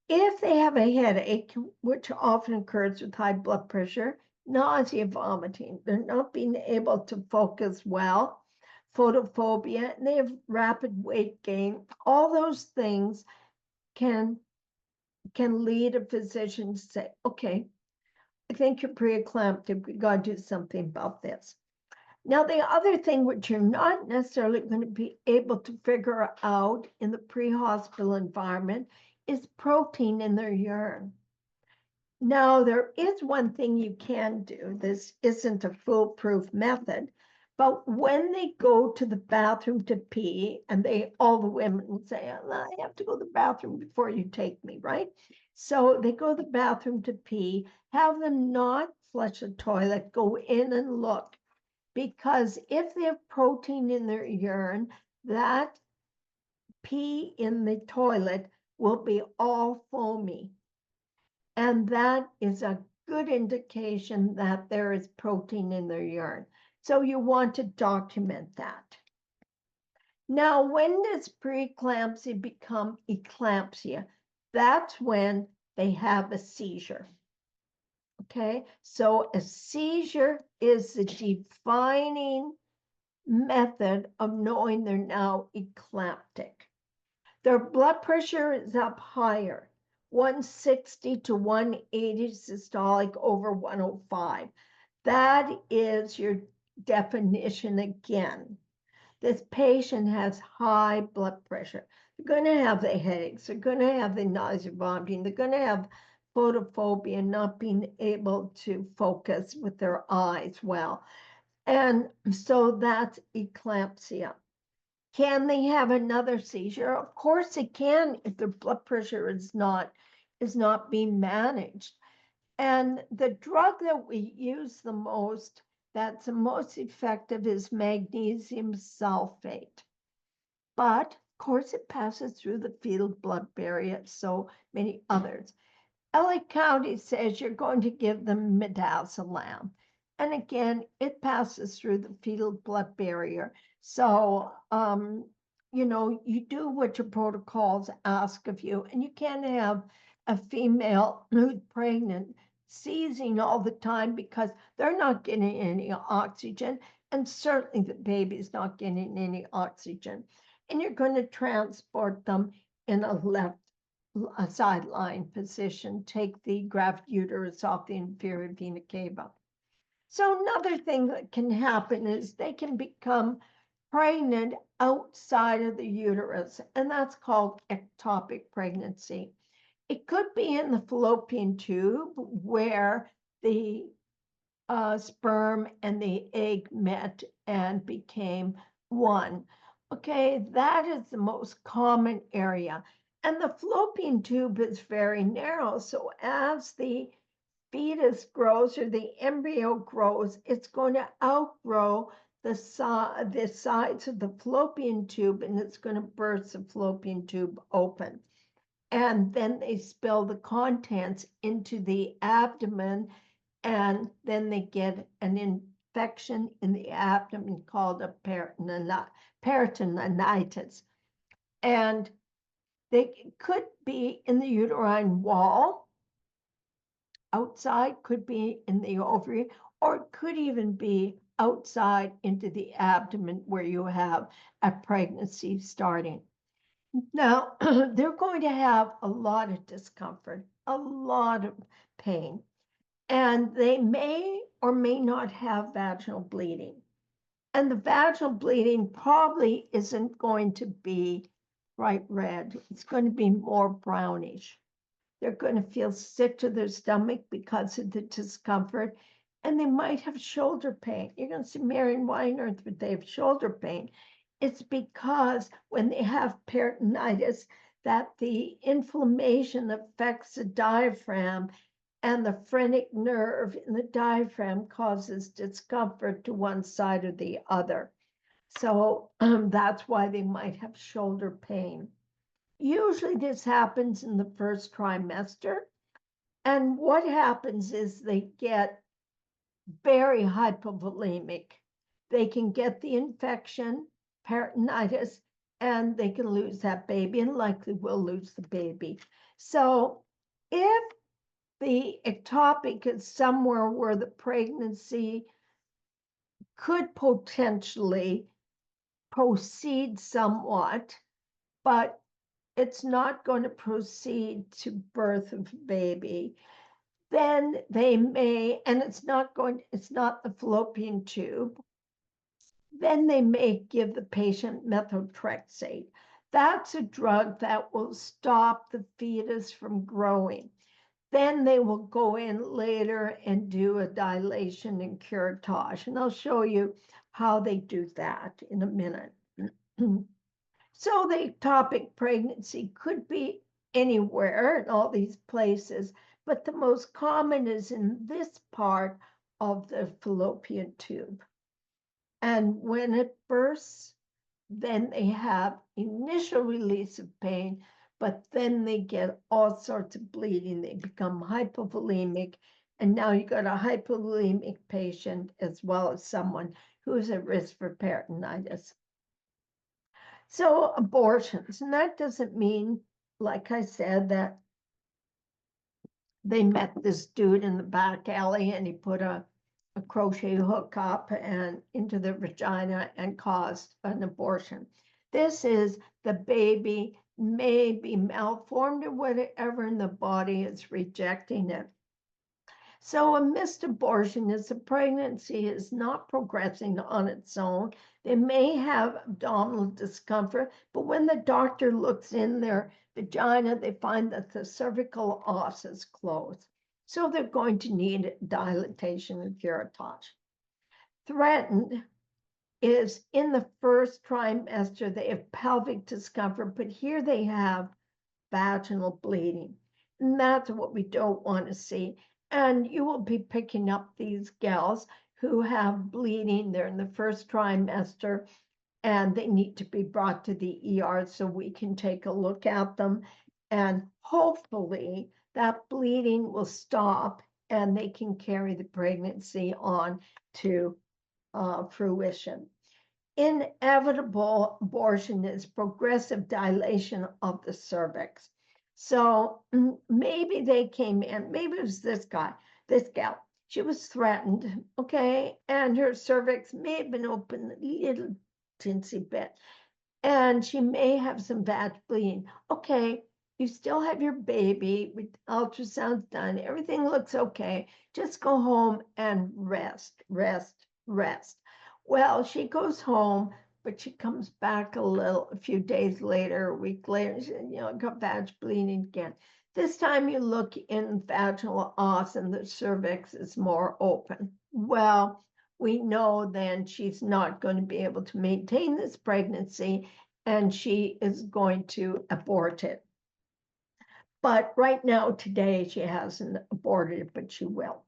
S1: If they have a headache, which often occurs with high blood pressure, nausea, vomiting, they're not being able to focus well, photophobia, and they have rapid weight gain, all those things can lead a physician to say, okay, I think you're preeclamptic. We got to do something about this. Now, the other thing which you're not necessarily going to be able to figure out in the pre-hospital environment is protein in their urine. Now, there is one thing you can do. This isn't a foolproof method, but when they go to the bathroom to pee, and all the women will say, I have to go to the bathroom before you take me, right? So they go to the bathroom to pee, have them not flush the toilet, go in and look. Because if they have protein in their urine, that pee in the toilet will be all foamy. And that is a good indication that there is protein in their urine. So you want to document that. Now, when does preeclampsia become eclampsia? That's when they have a seizure. Okay, so a seizure is the defining method of knowing they're now eclamptic. Their blood pressure is up higher, 160 to 180 systolic over 105. That is your definition again. This patient has high blood pressure. They're going to have the headaches. They're going to have the nausea, vomiting. They're going to have photophobia, not being able to focus with their eyes well. And so that's eclampsia. Can they have another seizure? Of course they can if their blood pressure is not being managed. And the drug that we use the most, that's the most effective, is magnesium sulfate. But of course it passes through the fetal blood barrier, so many others. LA County says you're going to give them midazolam. And again, it passes through the fetal blood barrier. So, you do what your protocols ask of you, and you can't have a female who's pregnant seizing all the time because they're not getting any oxygen, and certainly the baby's not getting any oxygen. And you're going to transport them in a sideline position, take the graft uterus off the inferior vena cava. So another thing that can happen is they can become pregnant outside of the uterus, and that's called ectopic pregnancy. It could be in the fallopian tube where the sperm and the egg met and became one. Okay, that is the most common area. And the fallopian tube is very narrow. So as the fetus grows or the embryo grows, it's going to outgrow the sides of the fallopian tube, and it's going to burst the fallopian tube open. And then they spill the contents into the abdomen, and then they get an infection in the abdomen called a peritonitis. And they could be in the uterine wall, outside, could be in the ovary, or it could even be outside into the abdomen where you have a pregnancy starting. Now, they're going to have a lot of discomfort, a lot of pain, and they may or may not have vaginal bleeding. And the vaginal bleeding probably isn't going to be bright red. It's going to be more brownish. They're going to feel sick to their stomach because of the discomfort, and they might have shoulder pain. You're going to see Marion Weinerth, but they have shoulder pain. It's because when they have peritonitis, that the inflammation affects the diaphragm, and the phrenic nerve in the diaphragm causes discomfort to one side or the other. So that's why they might have shoulder pain. Usually this happens in the first trimester. And what happens is they get very hypovolemic. They can get the infection, peritonitis, and they can lose that baby and likely will lose the baby. So if the ectopic is somewhere where the pregnancy could potentially proceed somewhat, but it's not going to proceed to birth of baby, then they may, and it's not the fallopian tube, then they may give the patient methotrexate. That's a drug that will stop the fetus from growing. Then they will go in later and do a dilation and curettage. And I'll show you how they do that in a minute. So the ectopic pregnancy could be anywhere in all these places, but the most common is in this part of the fallopian tube. And when it bursts, then they have initial release of pain, but then they get all sorts of bleeding. They become hypovolemic, and now you got a hypovolemic patient as well as someone who is at risk for peritonitis. So abortions, and that doesn't mean, like I said, that they met this dude in the back alley and he put a a crochet hook up and into the vagina and caused an abortion. This is the baby may be malformed or whatever, and the body is rejecting it. So a missed abortion is a pregnancy is not progressing on its own. They may have abdominal discomfort, but when the doctor looks in their vagina, they find that the cervical os is closed. So they're going to need dilatation and curettage. Threatened is in the first trimester, they have pelvic discomfort, but here they have vaginal bleeding. And that's what we don't want to see. And you will be picking up these gals who have bleeding. They're in the first trimester and they need to be brought to the ER so we can take a look at them. And hopefully that bleeding will stop and they can carry the pregnancy on to fruition. Inevitable abortion is progressive dilation of the cervix. So maybe they came in, maybe it was this gal. She was threatened, okay, and her cervix may have been open a little teensy bit, and she may have some vag bleeding. Okay, you still have your baby with ultrasounds done, everything looks okay. Just go home and rest, rest, rest. Well, she goes home, but she comes back a few days later, a week later, and she said, I got vag bleeding again. This time you look in vaginal os and the cervix is more open. Well, we know then she's not going to be able to maintain this pregnancy and she is going to abort it. But right now, today, she hasn't aborted it, but she will.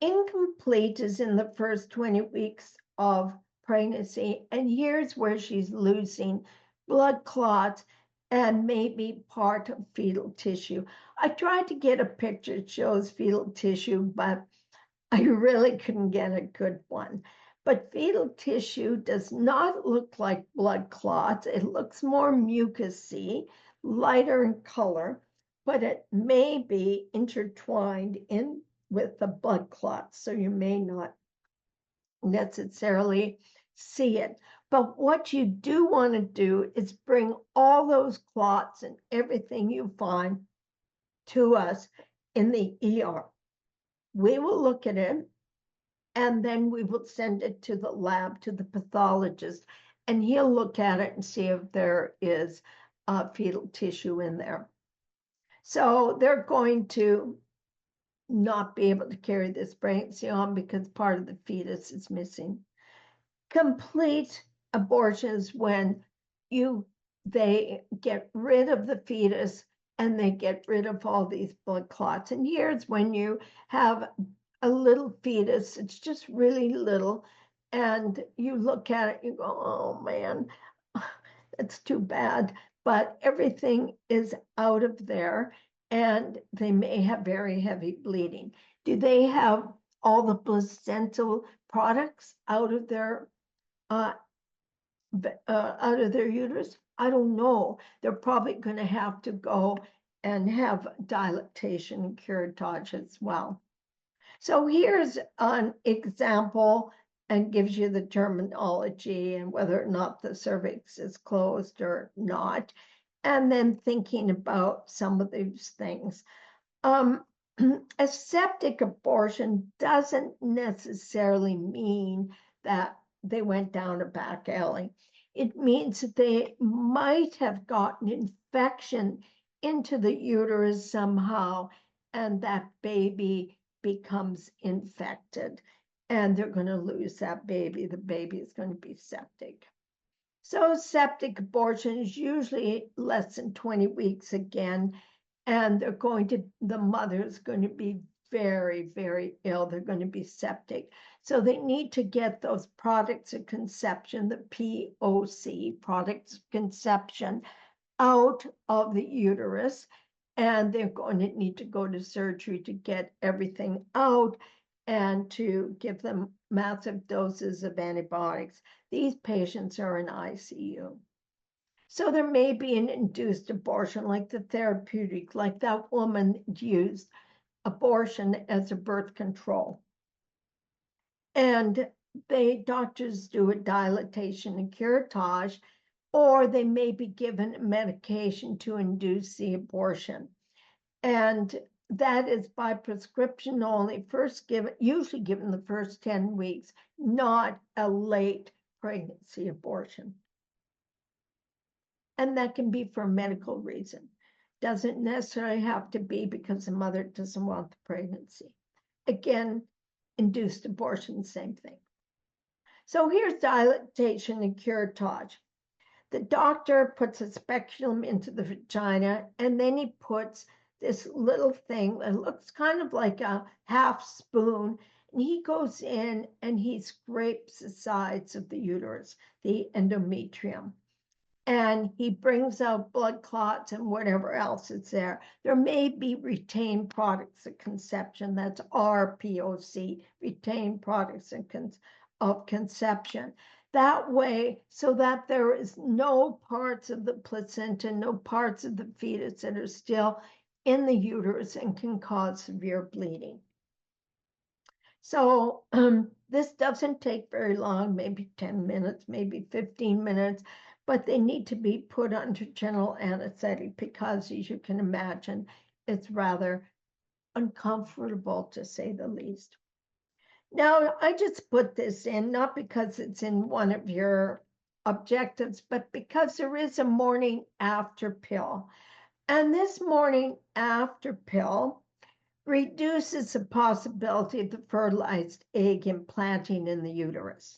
S1: Incomplete is in the first 20 weeks of pregnancy, and here's where she's losing blood clots and maybe part of fetal tissue. I tried to get a picture that shows fetal tissue, but I really couldn't get a good one. But fetal tissue does not look like blood clots. It looks more mucousy, lighter in color, but it may be intertwined in with the blood clots, so you may not necessarily see it. But what you do want to do is bring all those clots and everything you find to us in the ER. We will look at it and then we will send it to the lab, to the pathologist, and he'll look at it and see if there is fetal tissue in there. So they're going to not be able to carry this pregnancy on because part of the fetus is missing. Complete abortions when they get rid of the fetus and they get rid of all these blood clots. And here's when you have a little fetus, it's just really little, and you look at it, you go, oh man, that's too bad. But everything is out of there, and they may have very heavy bleeding. Do they have all the placental products out of their uterus? I don't know. They're probably going to have to go and have dilatation and curettage as well. So here's an example and gives you the terminology and whether or not the cervix is closed or not. And then thinking about some of these things. A septic abortion doesn't necessarily mean that they went down a back alley. It means that they might have gotten infection into the uterus somehow, and that baby becomes infected, and they're going to lose that baby. The baby is going to be septic. So septic abortion is usually less than 20 weeks again, and the mother is going to be very, very ill. They're going to be septic. So they need to get those products of conception, the POC, products of conception, out of the uterus. And they're going to need to go to surgery to get everything out and to give them massive doses of antibiotics. These patients are in ICU. So there may be an induced abortion, like the therapeutic, like that woman used abortion as a birth control. And doctors do a dilatation and curettage, or they may be given medication to induce the abortion. And that is by prescription only, usually given the first 10 weeks, not a late pregnancy abortion. And that can be for a medical reason. Doesn't necessarily have to be because the mother doesn't want the pregnancy. Again, induced abortion, same thing. So here's dilatation and curettage. The doctor puts a speculum into the vagina, and then he puts this little thing that looks kind of like a half spoon, and he goes in and he scrapes the sides of the uterus, the endometrium, and he brings out blood clots and whatever else is there. There may be retained products of conception. That's RPOC, retained products of conception. That way, so that there is no parts of the placenta, no parts of the fetus that are still in the uterus and can cause severe bleeding. So this doesn't take very long, maybe 10 minutes, maybe 15 minutes, but they need to be put under general anesthetic because, as you can imagine, it's rather uncomfortable, to say the least. Now, I just put this in, not because it's in one of your objectives, but because there is a morning after pill. And this morning after pill reduces the possibility of the fertilized egg implanting in the uterus.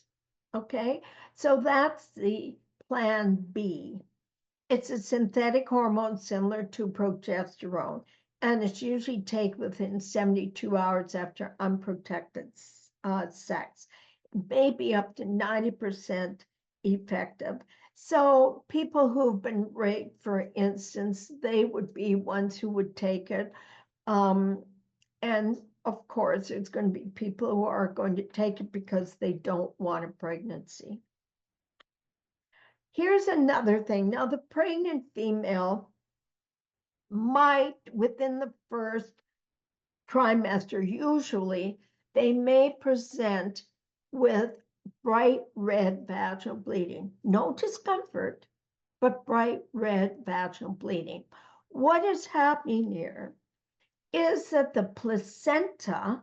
S1: Okay, so that's the plan B. It's a synthetic hormone similar to progesterone, and it's usually taken within 72 hours after unprotected sex, maybe up to 90% effective. So people who've been raped, for instance, they would be ones who would take it. And of course, it's going to be people who are going to take it because they don't want a pregnancy. Here's another thing. Now, the pregnant female might, within the first trimester, usually, they may present with bright red vaginal bleeding. No discomfort, but bright red vaginal bleeding. What is happening here is that the placenta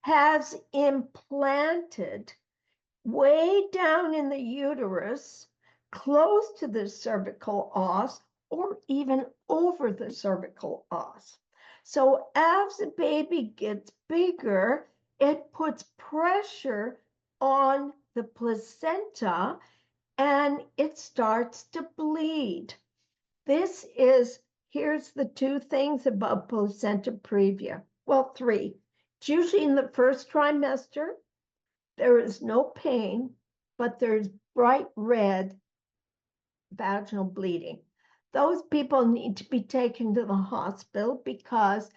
S1: has implanted way down in the uterus, close to the cervical os, or even over the cervical os. So as the baby gets bigger, it puts pressure on the placenta and it starts to bleed. Here's the two things about placenta previa. Well, three. It's usually in the first trimester. There is no pain, but there's bright red vaginal bleeding. Those people need to be taken to the hospital because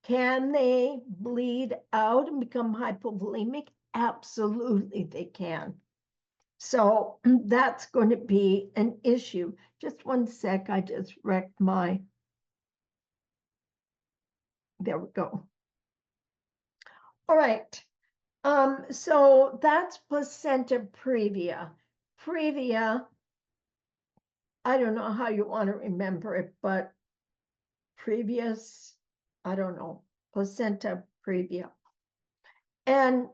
S1: can they bleed out and become hypovolemic? Absolutely, they can. So that's going to be an issue. Just one sec, I just wrecked there we go. All right. So that's placenta previa. Previa, I don't know how you want to remember it, but previous, I don't know, placenta previa. And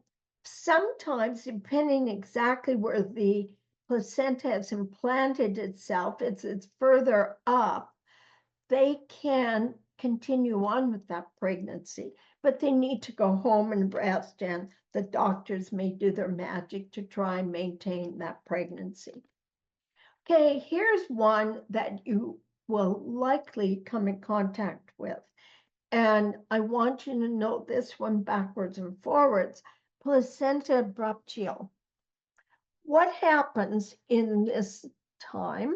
S1: sometimes, depending exactly where the placenta has implanted itself, it's further up, they can continue on with that pregnancy, but they need to go home and rest, and the doctors may do their magic to try and maintain that pregnancy. Okay, here's one that you will likely come in contact with, and I want you to note this one backwards and forwards: placenta abruptio. What happens in this time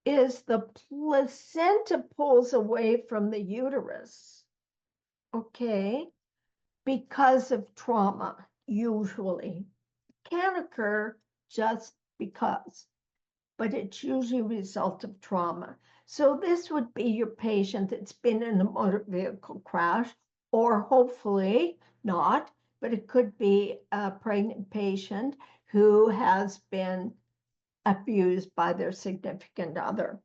S1: is the placenta pulls away from the uterus, okay, because of trauma, usually. Can occur just because, but it's usually a result of trauma. So this would be your patient that's been in a motor vehicle crash, or hopefully not, but it could be a pregnant patient who has been abused by their significant other.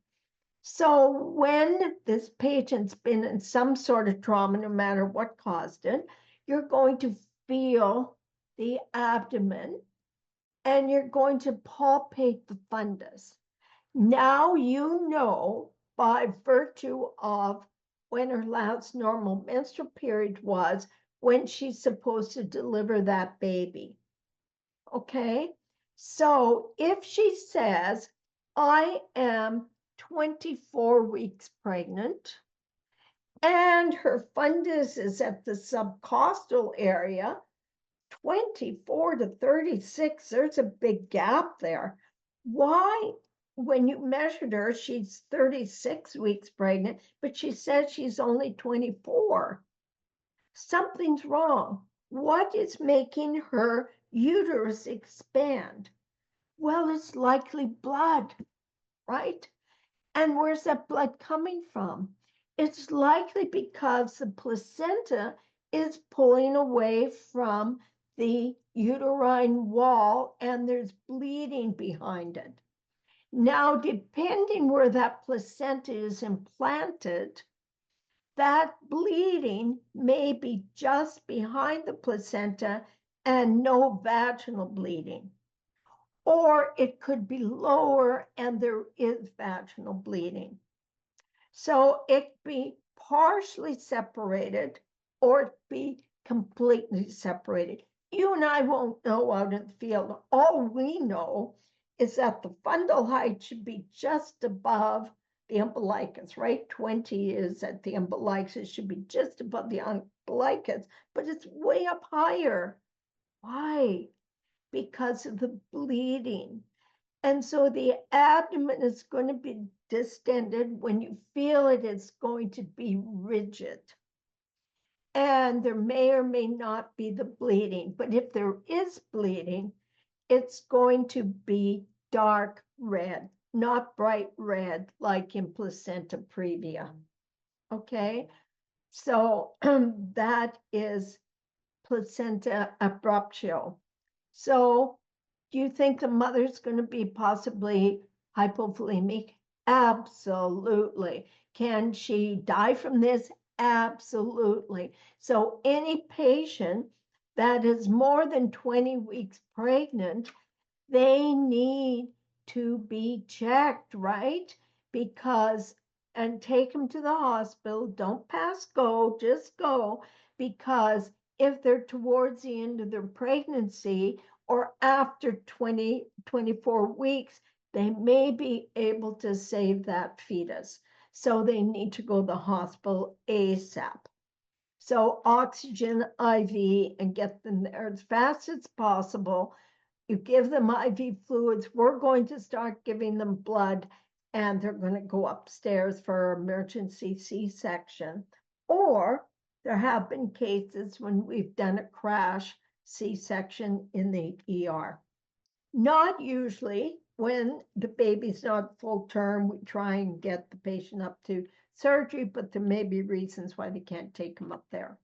S1: So when this patient's been in some sort of trauma, no matter what caused it, you're going to feel the abdomen and you're going to palpate the fundus. Now you know by virtue of when her last normal menstrual period was, when she's supposed to deliver that baby. Okay? So if she says, I am 24 weeks pregnant, and her fundus is at the subcostal area, 24 to 36, there's a big gap there. Why, when you measured her, she's 36 weeks pregnant, but she says she's only 24? Something's wrong. What is making her uterus expand? Well, it's likely blood, right? And where's that blood coming from? It's likely because the placenta is pulling away from the uterine wall and there's bleeding behind it. Now, depending where that placenta is implanted, that bleeding may be just behind the placenta and no vaginal bleeding. Or it could be lower and there is vaginal bleeding. So it be partially separated or it be completely separated. You and I won't know out in the field. All we know is that the fundal height should be just above the umbilicus, right? 20 is at the umbilicus. It should be just above the umbilicus, but it's way up higher. Why? Because of the bleeding. And so the abdomen is going to be distended. When you feel it, it's going to be rigid. And there may or may not be the bleeding. But if there is bleeding, it's going to be dark red, not bright red like in placenta previa. Okay, so that is placenta abruptio. So do you think the mother's going to be possibly hypovolemic? Absolutely. Can she die from this? Absolutely. So any patient that is more than 20 weeks pregnant, they need to be checked, right? Because, and take them to the hospital. Don't pass go, just go. Because if they're towards the end of their pregnancy or after 24 weeks, they may be able to save that fetus. So they need to go to the hospital ASAP. So oxygen IV and get them there as fast as possible. You give them IV fluids. We're going to start giving them blood and they're going to go upstairs for emergency C-section. Or there have been cases when we've done a crash C-section in the ER. Not usually. When the baby's not full term, we try and get the patient up to surgery, but there may be reasons why they can't take them up there.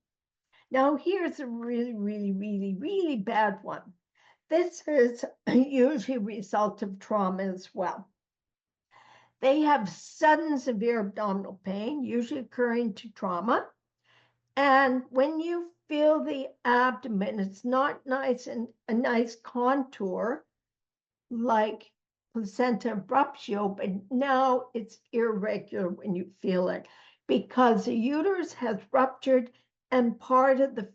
S1: Now, here's a really, really, really, really bad one. This is usually a result of trauma as well. They have sudden severe abdominal pain, usually occurring to trauma. And when you feel the abdomen, it's not nice and a nice contour like placenta abruptio, but now it's irregular when you feel it because the uterus has ruptured and part of the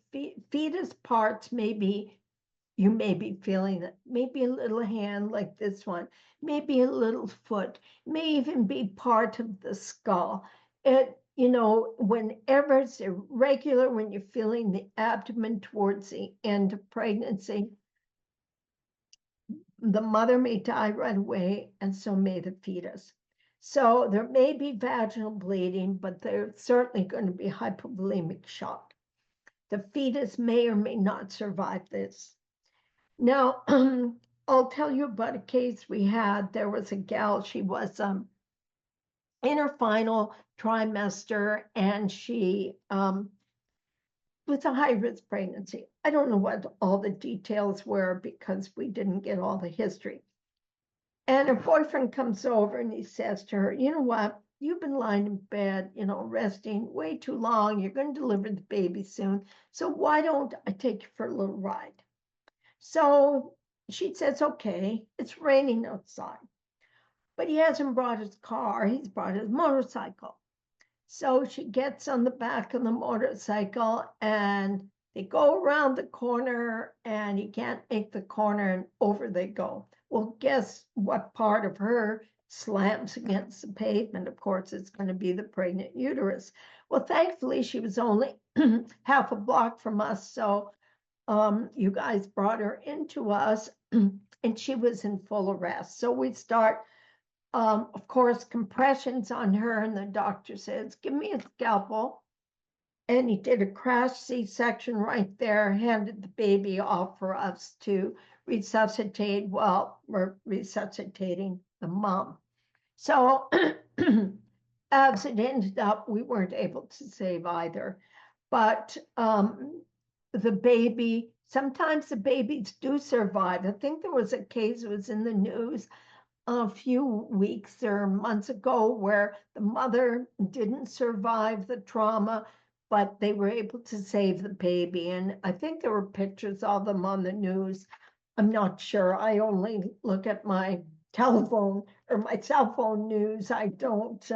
S1: fetus parts you may be feeling it. Maybe a little hand like this one, maybe a little foot, may even be part of the skull. Whenever it's irregular, when you're feeling the abdomen towards the end of pregnancy, the mother may die right away, and so may the fetus. So there may be vaginal bleeding, but there's certainly going to be hypovolemic shock. The fetus may or may not survive this. Now, I'll tell you about a case we had. There was a gal, she was in her final trimester, and she was a high-risk pregnancy. I don't know what all the details were because we didn't get all the history. And her boyfriend comes over and he says to her, you know what? You've been lying in bed, resting way too long. You're going to deliver the baby soon. So why don't I take you for a little ride? So she says, okay, it's raining outside. But he hasn't brought his car, he's brought his motorcycle. So she gets on the back of the motorcycle and they go around the corner and he can't make the corner and over they go. Well, guess what part of her slams against the pavement? Of course, it's going to be the pregnant uterus. Well, thankfully, she was only half a block from us. So you guys brought her into us and she was in full arrest. So we start of course, compressions on her, and the doctor says, give me a scalpel. And he did a crash C-section right there, handed the baby off for us to resuscitate. Well, we're resuscitating the mom. So as it ended up, we weren't able to save either. But the baby, sometimes the babies do survive. I think there was a case, it was in the news, a few weeks or months ago where the mother didn't survive the trauma, but they were able to save the baby. And I think there were pictures of them on the news. I'm not sure. I only look at my telephone or my cell phone news. I don't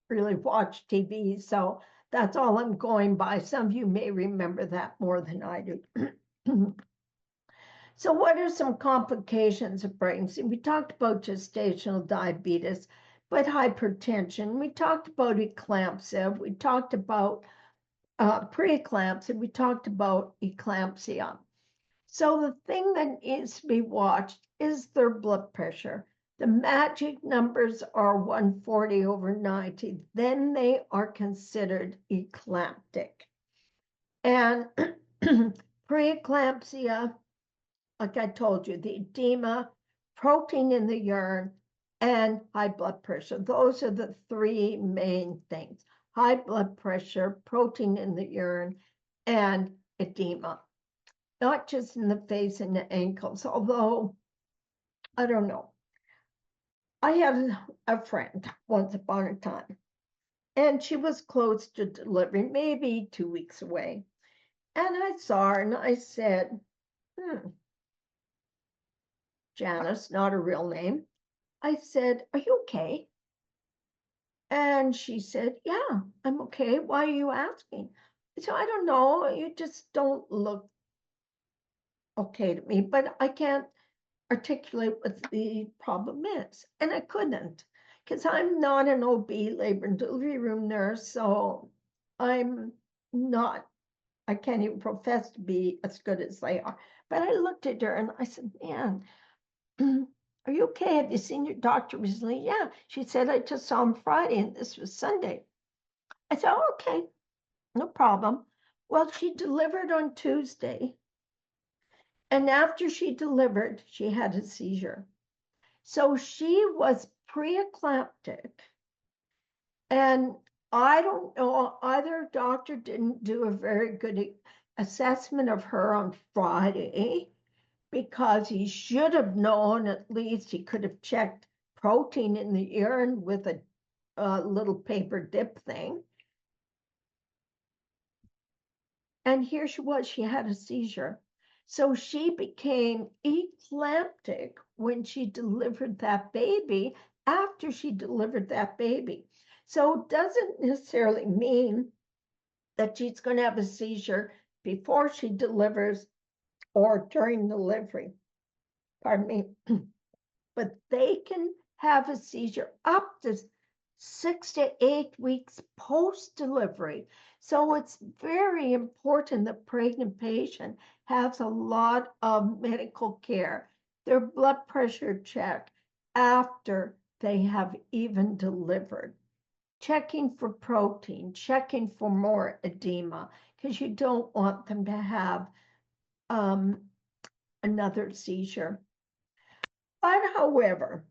S1: really watch TV. So that's all I'm going by. Some of you may remember that more than I do. So what are some complications of pregnancy? We talked about gestational diabetes, but hypertension. We talked about eclampsia. We talked about preeclampsia. We talked about eclampsia. So the thing that needs to be watched is their blood pressure. The magic numbers are 140 over 90. Then they are considered eclamptic. And preeclampsia, like I told you, the edema, protein in the urine, and high blood pressure. Those are the three main things: high blood pressure, protein in the urine, and edema. Not just in the face and the ankles, although, I don't know. I had a friend once upon a time, and she was close to delivery, maybe 2 weeks away. And I saw her and I said, Janice, not a real name. I said, are you okay? And she said, yeah, I'm okay. Why are you asking? So I don't know. You just don't look okay to me, but I can't articulate what the problem is. And I couldn't because I'm not an OB, labor and delivery room nurse. So I'm not, I can't even profess to be as good as they are. But I looked at her and I said, man, are you okay? Have you seen your doctor recently? Yeah. She said, I just saw him Friday and this was Sunday. I said, oh, okay, no problem. Well, she delivered on Tuesday. And after she delivered, she had a seizure. So she was preeclamptic. And I don't know, either doctor didn't do a very good assessment of her on Friday, because he should have known, at least he could have checked protein in the urine with a little paper dip thing. And here she was, she had a seizure. So she became eclamptic when she delivered that baby, after she delivered that baby. So it doesn't necessarily mean that she's going to have a seizure before she delivers or during delivery. Pardon me. But they can have a seizure up to 6 to 8 weeks post-delivery. So it's very important the pregnant patient has a lot of medical care, their blood pressure check after they have even delivered, checking for protein, checking for more edema, because you don't want them to have another seizure. But however,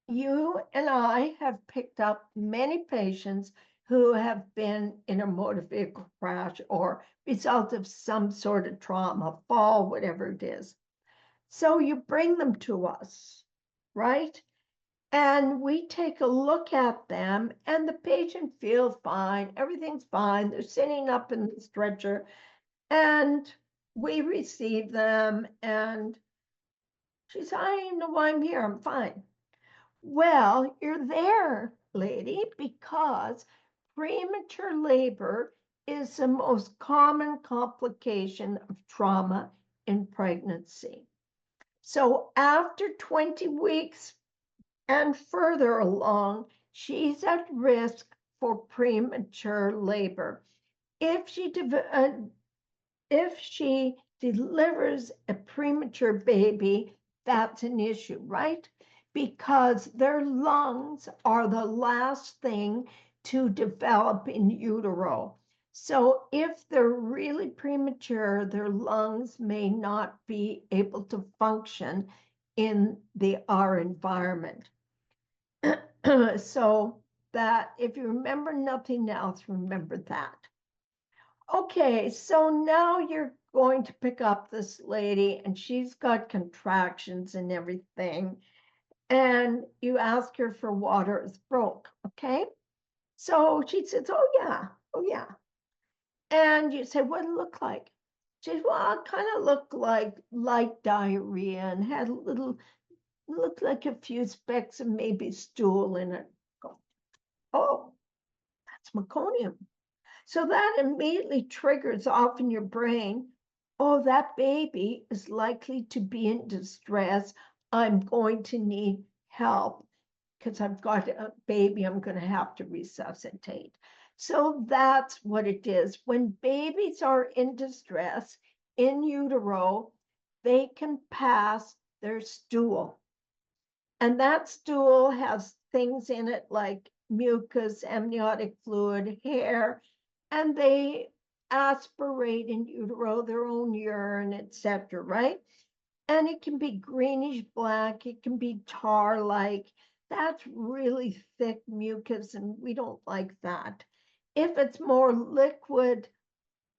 S1: you and I have picked up many patients who have been in a motor vehicle crash or result of some sort of trauma, fall, whatever it is. So you bring them to us, right? And we take a look at them, and the patient feels fine. Everything's fine. They're sitting up in the stretcher, and we receive them. And she said, I don't even know why I'm here. I'm fine. Well, you're there, lady, because premature labor is the most common complication of trauma in pregnancy. So after 20 weeks and further along, she's at risk for premature labor. If she if she delivers a premature baby, that's an issue, right? Because their lungs are the last thing to develop in utero. So if they're really premature, their lungs may not be able to function in our environment. So that if you remember nothing else, remember that. Okay, so now you're going to pick up this lady and she's got contractions and everything. And you ask her for water is broke, okay? So she says, oh yeah, oh yeah. And you say, what did it look like? She says, well, it kind of looked like light diarrhea and had a little, looked like a few specks of maybe stool in it. Oh, that's meconium. So that immediately triggers off in your brain, oh, that baby is likely to be in distress. I'm going to need help because I've got a baby I'm going to have to resuscitate. So that's what it is. When babies are in distress in utero, they can pass their stool. And that stool has things in it like mucus, amniotic fluid, hair, and they aspirate in utero their own urine, etc., right? And it can be greenish black, it can be tar-like. That's really thick mucus, and we don't like that. If it's more liquid,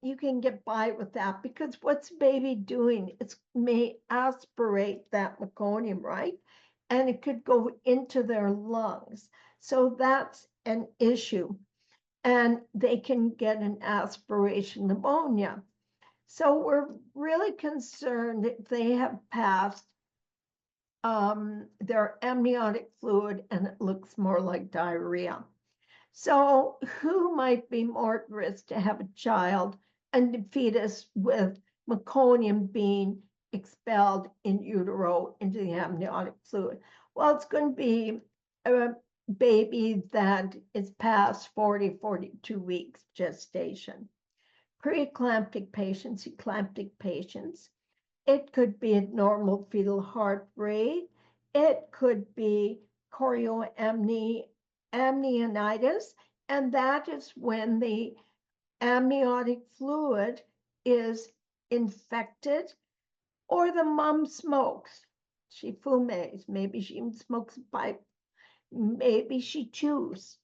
S1: you can get by with that because what's baby doing? It may aspirate that meconium, right? And it could go into their lungs. So that's an issue. And they can get an aspiration pneumonia. So we're really concerned if they have passed their amniotic fluid and it looks more like diarrhea. So who might be more at risk to have a child and the fetus with meconium being expelled in utero into the amniotic fluid? Well, it's going to be a baby that is past 40, 42 weeks gestation. Preeclamptic patients, eclamptic patients. It could be a normal fetal heart rate. It could be chorioamnionitis, and that is when the amniotic fluid is infected or the mom smokes. She fumes, maybe she even smokes a pipe, maybe she chews.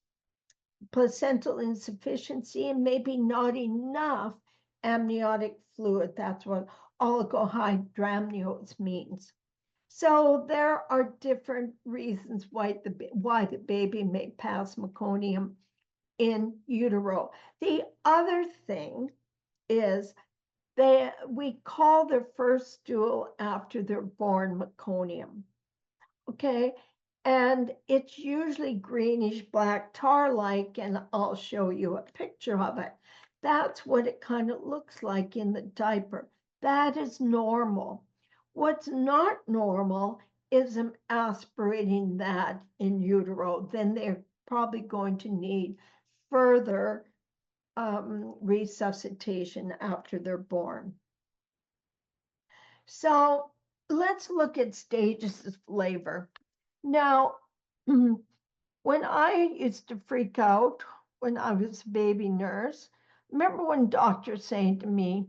S1: Placental insufficiency and maybe not enough amniotic fluid. That's what oligohydramnios means. So there are different reasons why the baby may pass meconium in utero. The other thing is we call their first stool after they're born meconium. Okay. And it's usually greenish black tar like, and I'll show you a picture of it. That's what it kind of looks like in the diaper. That is normal. What's not normal is them aspirating that in utero. Then they're probably going to need further resuscitation after they're born. So let's look at stages of labor. Now, when I used to freak out when I was a baby nurse, remember when doctors saying to me,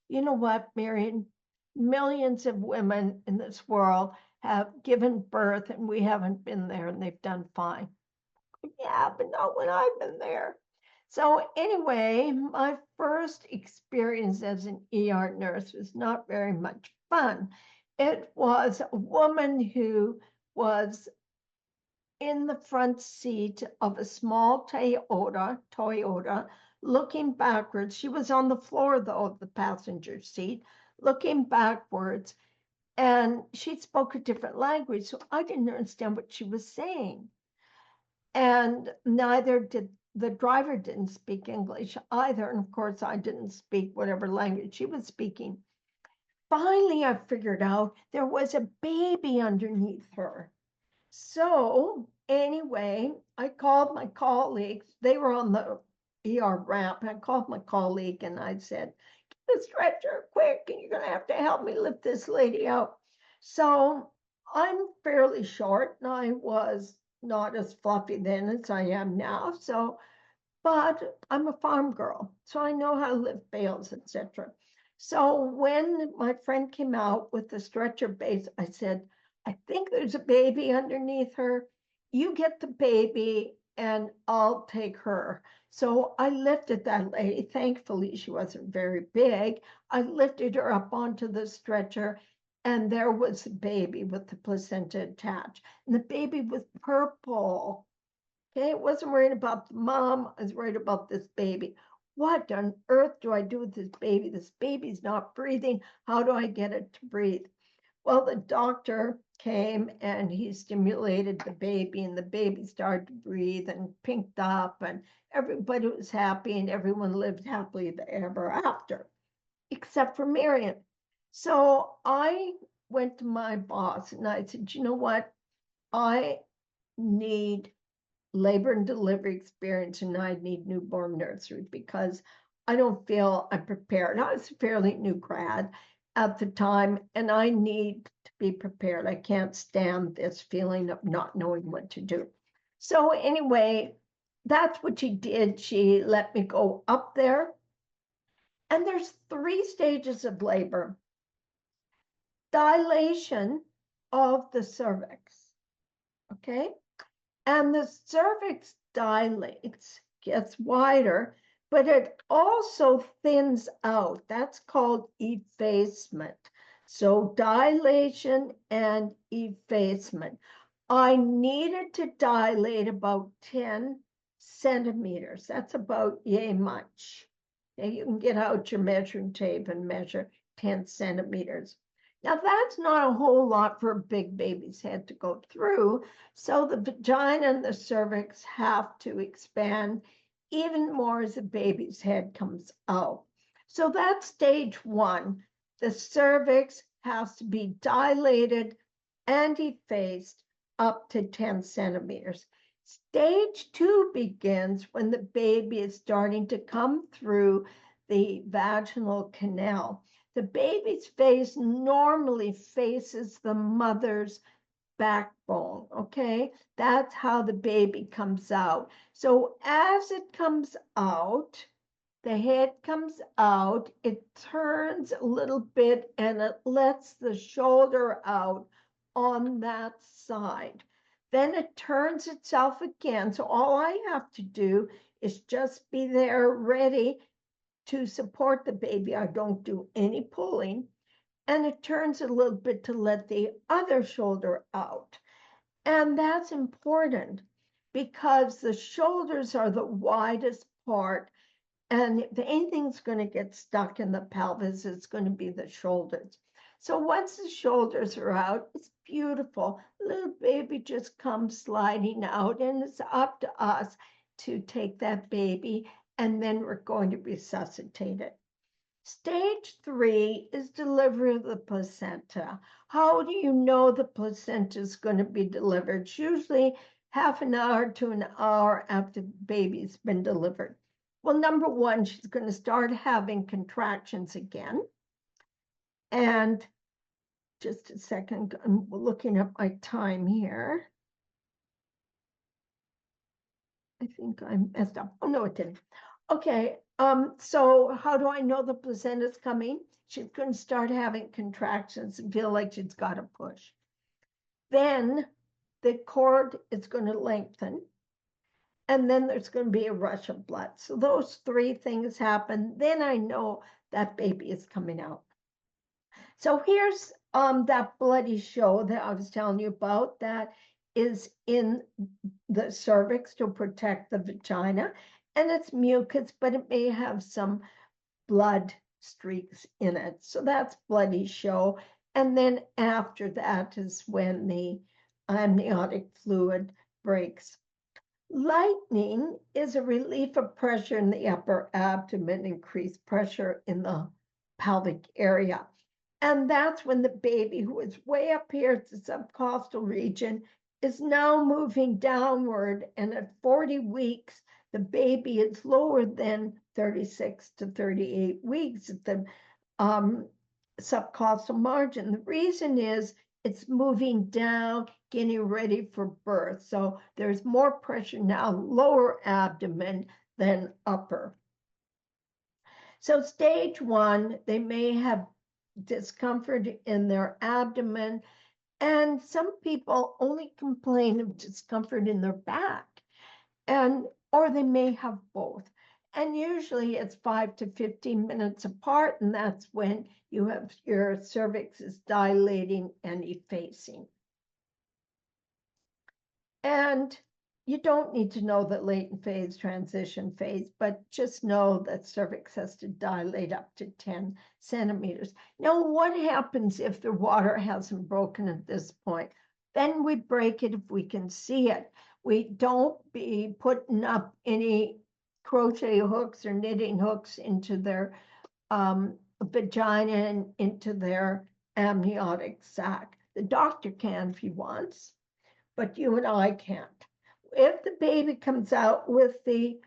S1: you know what, Marion, millions of women in this world have given birth and we haven't been there and they've done fine. Yeah, but not when I've been there. So anyway, my first experience as an ER nurse was not very much fun. It was a woman who was in the front seat of a small Toyota, looking backwards. She was on the floor, though, of the passenger seat, looking backwards, and she spoke a different language, so I didn't understand what she was saying. And neither did the driver didn't speak English either. And of course, I didn't speak whatever language she was speaking. Finally, I figured out there was a baby underneath her. So anyway, I called my colleagues. They were on the ER ramp. I called my colleague and I said, "Get the stretcher quick, and you're going to have to help me lift this lady out." So I'm fairly short, and I was not as fluffy then as I am now. So, but I'm a farm girl, so I know how to lift bales, etc. So when my friend came out with the stretcher base, I said, "I think there's a baby underneath her. You get the baby and I'll take her." So I lifted that lady. Thankfully, she wasn't very big. I lifted her up onto the stretcher, and there was the baby with the placenta attached. And the baby was purple. Okay, I wasn't worried about the mom. I was worried about this baby. What on earth do I do with this baby? This baby's not breathing. How do I get it to breathe? Well, the doctor came and he stimulated the baby, and the baby started to breathe and pinked up, and everybody was happy, and everyone lived happily ever after, except for Marion. So I went to my boss and I said, "You know what? I need labor and delivery experience, and I need newborn nursery because I don't feel I'm prepared." I was a fairly new grad at the time, and I need to be prepared. I can't stand this feeling of not knowing what to do. So anyway, that's what she did. She let me go up there, and there's 3 stages of labor: dilation of the cervix, okay? And the cervix dilates, gets wider, but it also thins out. That's called effacement. So dilation and effacement. I needed to dilate about 10 centimeters. That's about yay much. Okay, you can get out your measuring tape and measure 10 centimeters. Now, that's not a whole lot for a big baby's head to go through. So the vagina and the cervix have to expand even more as the baby's head comes out. So that's stage 1. The cervix has to be dilated and effaced up to 10 centimeters. Stage 2 begins when the baby is starting to come through the vaginal canal. The baby's face normally faces the mother's backbone, okay? That's how the baby comes out. So as it comes out, the head comes out, it turns a little bit and it lets the shoulder out on that side. Then it turns itself again. So all I have to do is just be there ready to support the baby. I don't do any pulling. And it turns a little bit to let the other shoulder out. And that's important because the shoulders are the widest part. And if anything's going to get stuck in the pelvis, it's going to be the shoulders. So once the shoulders are out, it's beautiful. Little baby just comes sliding out, and it's up to us to take that baby, and then we're going to resuscitate it. Stage 3 is delivery of the placenta. How do you know the placenta is going to be delivered? It's usually half an hour to an hour after the baby's been delivered. Well, number 1, she's going to start having contractions again. And just a second, I'm looking at my time here. I think I messed up. Oh, no, it didn't. Okay, so how do I know the placenta's coming? She's going to start having contractions and feel like she's got to push. Then the cord is going to lengthen. and then there's going to be a rush of blood. So those three things happen. Then I know that baby is coming out. So here's that bloody show that I was telling you about that is in the cervix to protect the vagina. And it's mucus, but it may have some blood streaks in it. So that's bloody show. And then after that is when the amniotic fluid breaks. Lightning is a relief of pressure in the upper abdomen, increased pressure in the pelvic area. And that's when the baby, who is way up here at the subcostal region, is now moving downward. And at 40 weeks, the baby is lower than 36 to 38 weeks at the subcostal margin. The reason is it's moving down, getting ready for birth. So there's more pressure now, lower abdomen than upper. So stage 1, they may have discomfort in their abdomen, and some people only complain of discomfort in their back, or they may have both. And usually it's 5 to 15 minutes apart, and that's when you have your cervix is dilating and effacing. And you don't need to know the latent phase, transition phase, but just know that cervix has to dilate up to 10 centimeters. Now, what happens if the water hasn't broken at this point? Then we break it if we can see it. We don't be putting up any crochet hooks or knitting hooks into their vagina and into their amniotic sac. The doctor can if he wants, but you and I can't. If the baby comes out with the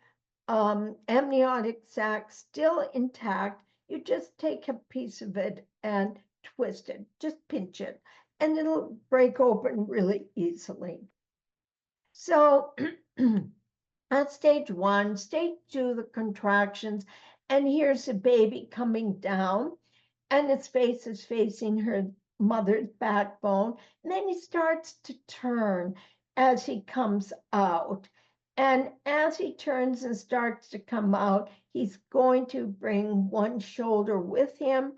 S1: amniotic sac still intact, you just take a piece of it and twist it, just pinch it, and it'll break open really easily. So that's stage 1. Stage 2, the contractions, and here's the baby coming down, and its face is facing her mother's backbone. And then he starts to turn as he comes out. And as he turns and starts to come out, he's going to bring one shoulder with him.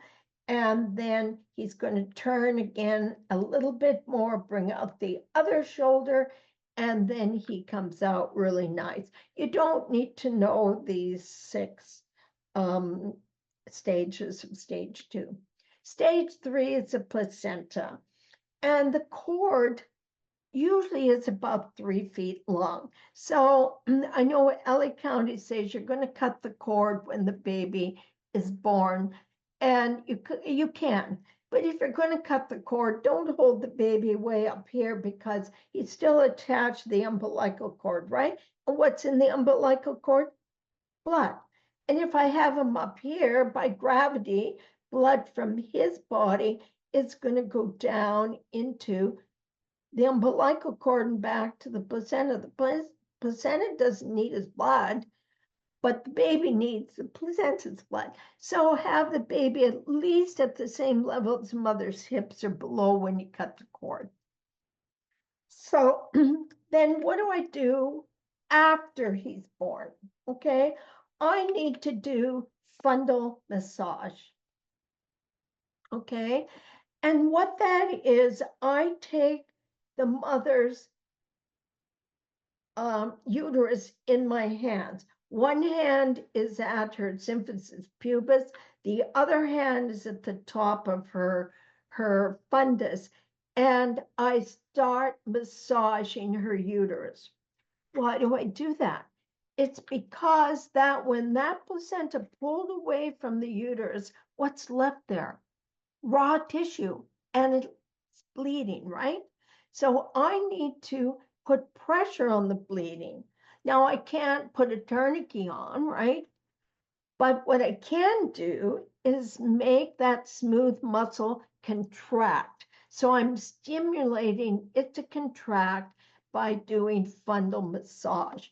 S1: And then he's going to turn again a little bit more, bring out the other shoulder, and then he comes out really nice. You don't need to know these 6 stages of stage 2. Stage 3 is a placenta, and the cord usually is about 3 feet long. So I know LA County says you're going to cut the cord when the baby is born, and you can. But if you're going to cut the cord, don't hold the baby way up here because he's still attached to the umbilical cord, right? And what's in the umbilical cord? Blood. And if I have him up here, by gravity, blood from his body is going to go down into the umbilical cord and back to the placenta. The placenta doesn't need his blood, but the baby needs the placenta's blood. So have the baby at least at the same level as mother's hips or below when you cut the cord. So then what do I do after he's born? Okay, I need to do fundal massage. Okay, and what that is, I take the mother's uterus in my hands. One hand is at her symphysis pubis. The other hand is at the top of her fundus. And I start massaging her uterus. Why do I do that? It's because that when that placenta pulled away from the uterus, what's left there? Raw tissue, and it's bleeding, right? So I need to put pressure on the bleeding. Now I can't put a tourniquet on, right? But what I can do is make that smooth muscle contract. So I'm stimulating it to contract by doing fundal massage.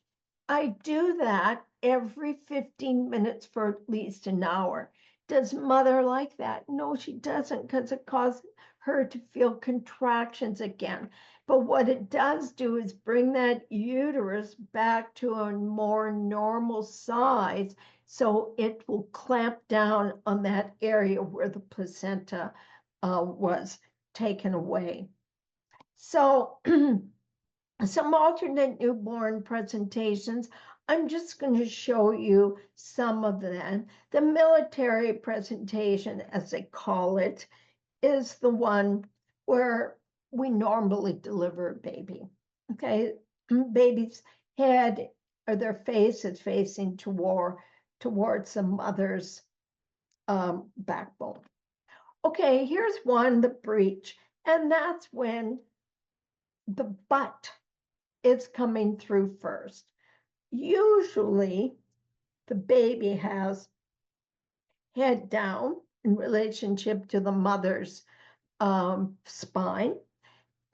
S1: I do that every 15 minutes for at least an hour. Does mother like that? No, she doesn't, because it causes her to feel contractions again. But what it does do is bring that uterus back to a more normal size, so it will clamp down on that area where the placenta was taken away. So some alternate newborn presentations. I'm just going to show you some of them. The military presentation, as they call it, is the one where we normally deliver a baby. Okay, baby's head or their face is facing towards the mother's backbone. Okay, here's one, the breech, and that's when the butt is coming through first. Usually, the baby has head down in relationship to the mother's spine,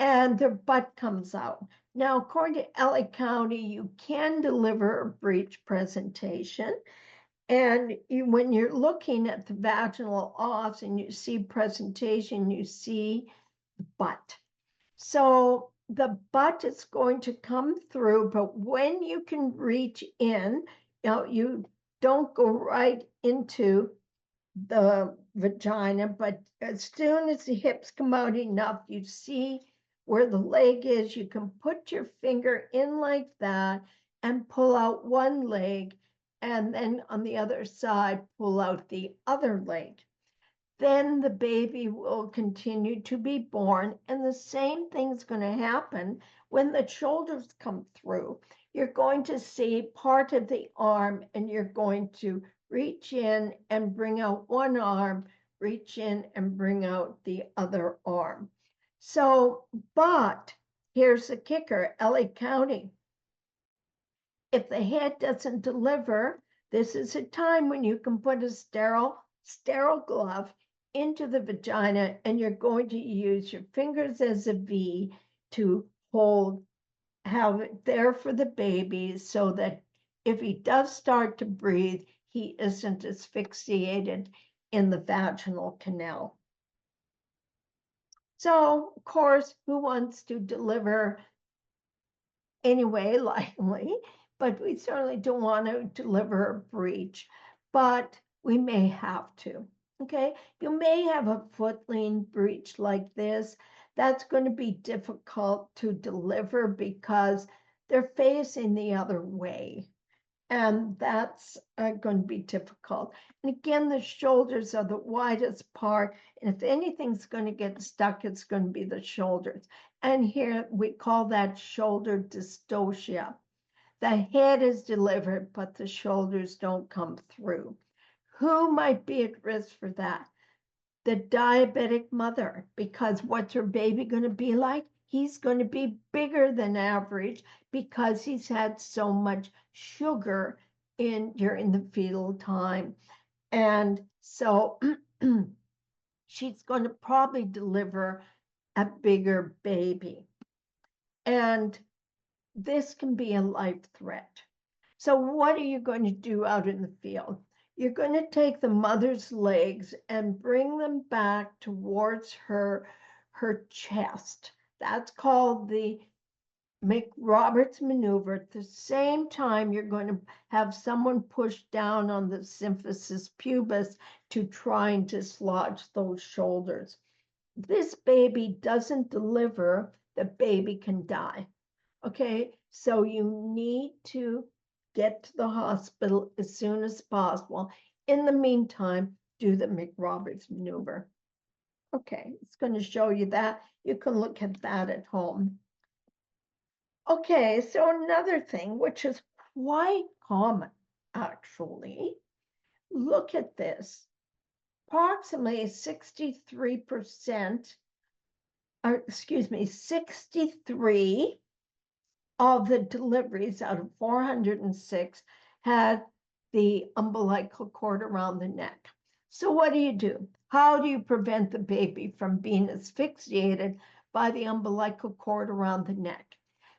S1: and their butt comes out. Now, according to LA County, you can deliver a breech presentation. And when you're looking at the vaginal os and you see presentation, you see butt. So the butt is going to come through, but when you can reach in, you don't go right into the vagina, but as soon as the hips come out enough, you see where the leg is, you can put your finger in like that and pull out one leg, and then on the other side, pull out the other leg. Then the baby will continue to be born, and the same thing's going to happen when the shoulders come through. You're going to see part of the arm, and you're going to reach in and bring out one arm, reach in and bring out the other arm. So, but here's the kicker, LA County. If the head doesn't deliver, this is a time when you can put a sterile glove into the vagina, and you're going to use your fingers as a V to have it there for the baby, so that if he does start to breathe, he isn't asphyxiated in the vaginal canal. So, of course, who wants to deliver anyway, likely, but we certainly don't want to deliver a breech, but we may have to. Okay, you may have a footling breech like this. That's going to be difficult to deliver because they're facing the other way. And that's going to be difficult. And again, the shoulders are the widest part. And if anything's going to get stuck, it's going to be the shoulders. And here we call that shoulder dystocia. The head is delivered, but the shoulders don't come through. Who might be at risk for that? The diabetic mother, because what's her baby going to be like? He's going to be bigger than average because he's had so much sugar during the fetal time. And so she's going to probably deliver a bigger baby. And this can be a life threat. So what are you going to do out in the field? You're going to take the mother's legs and bring them back towards her chest. That's called the McRoberts maneuver. At the same time, you're going to have someone push down on the symphysis pubis to try and dislodge those shoulders. This baby doesn't deliver, the baby can die. Okay, so you need to get to the hospital as soon as possible. In the meantime, do the McRoberts maneuver. Okay, it's going to show you that. You can look at that at home. Okay, so another thing, which is quite common, actually, look at this. Approximately 63%, or excuse me, 63 of the deliveries out of 406 had the umbilical cord around the neck. So what do? How do you prevent the baby from being asphyxiated by the umbilical cord around the neck?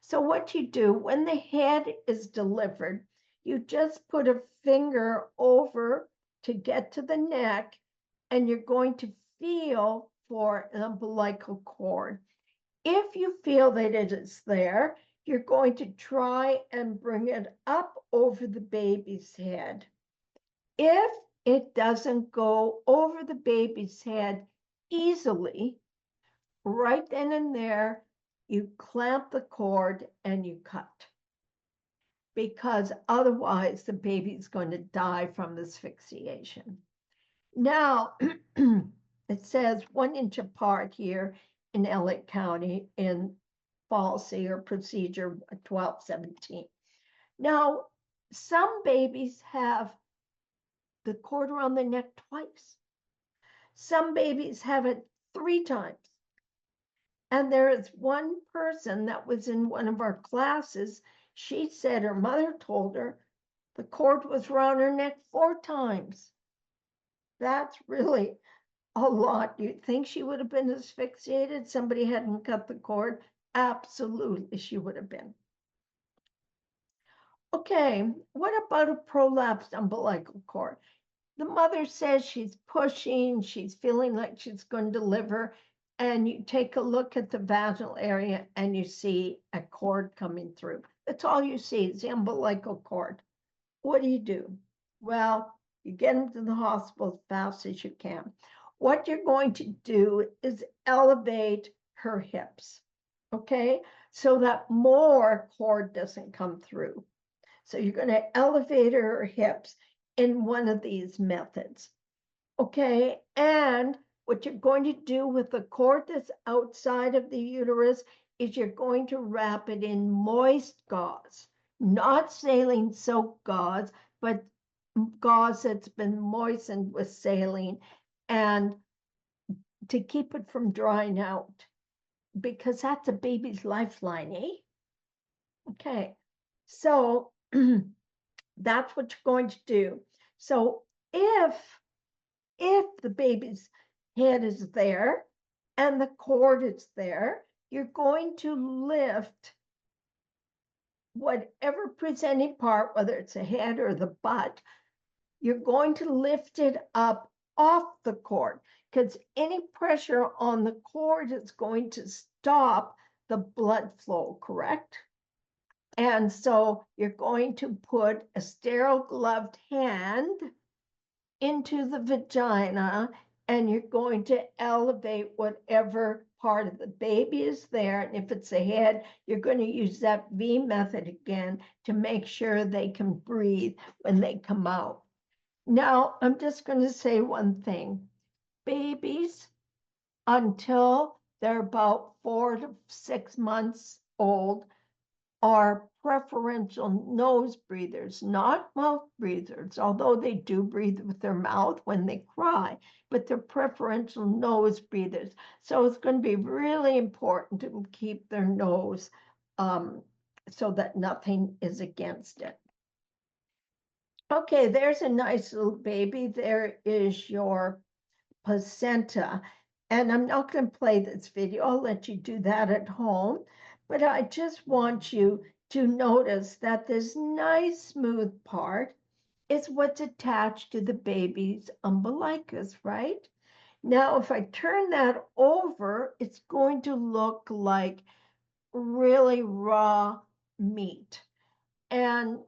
S1: So what you do when the head is delivered, you just put a finger over to get to the neck, and you're going to feel for an umbilical cord. If you feel that it is there, you're going to try and bring it up over the baby's head. If it doesn't go over the baby's head easily, right then and there, you clamp the cord and you cut. Because otherwise the baby's going to die from asphyxiation. Now, it says 1 inch apart here in Elliott County in policy or procedure 1217. Now, some babies have the cord around their neck twice. Some babies have it 3 times. And there is one person that was in one of our classes. She said her mother told her the cord was around her neck 4 times. That's really a lot. You think she would have been asphyxiated? Somebody hadn't cut the cord? Absolutely, she would have been. Okay, what about a prolapsed umbilical cord? The mother says she's pushing, she's feeling like she's going to deliver, and you take a look at the vaginal area and you see a cord coming through. That's all you see is the umbilical cord. What do? Well, you get them to the hospital as fast as you can. What you're going to do is elevate her hips, okay? So that more cord doesn't come through. So you're going to elevate her hips in one of these methods, okay? And what you're going to do with the cord that's outside of the uterus is you're going to wrap it in moist gauze, not saline soap gauze, but gauze that's been moistened with saline, and to keep it from drying out, because that's a baby's lifeline, eh? Okay, so that's what you're going to do. So if the baby's head is there and the cord is there, you're going to lift whatever presenting part, whether it's the head or the butt, you're going to lift it up off the cord, because any pressure on the cord is going to stop the blood flow, correct? And so you're going to put a sterile gloved hand into the vagina, and you're going to elevate whatever part of the baby is there. And if it's a head, you're going to use that V method again to make sure they can breathe when they come out. Now, I'm just going to say one thing. Babies, until they're about 4 to 6 months old, are preferential nose breathers, not mouth breathers, although they do breathe with their mouth when they cry, but they're preferential nose breathers. So it's going to be really important to keep their nose so that nothing is against it. Okay, there's a nice little baby. There is your placenta. And I'm not going to play this video. I'll let you do that at home. But I just want you to notice that this nice smooth part is what's attached to the baby's umbilicus, right? Now, if I turn that over, it's going to look like really raw meat. And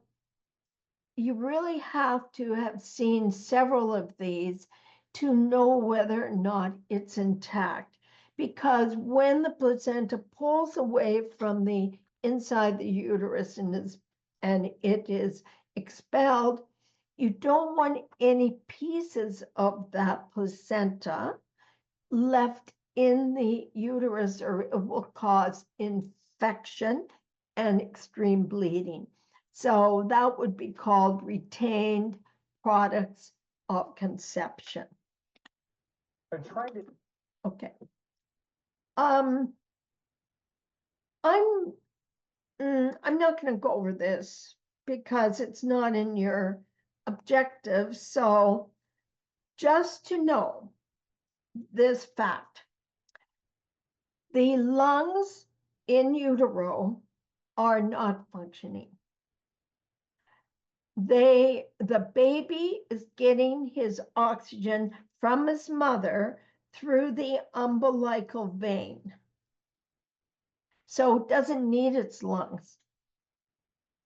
S1: you really have to have seen several of these to know whether or not it's intact. Because when the placenta pulls away from the inside the uterus and it is expelled, you don't want any pieces of that placenta left in the uterus, or it will cause infection and extreme bleeding. So that would be called retained products of conception.
S2: I'm trying to.
S1: Okay. I'm not going to go over this because it's not in your objective. So just to know this fact, the lungs in utero are not functioning. The baby is getting his oxygen from his mother through the umbilical vein. So it doesn't need its lungs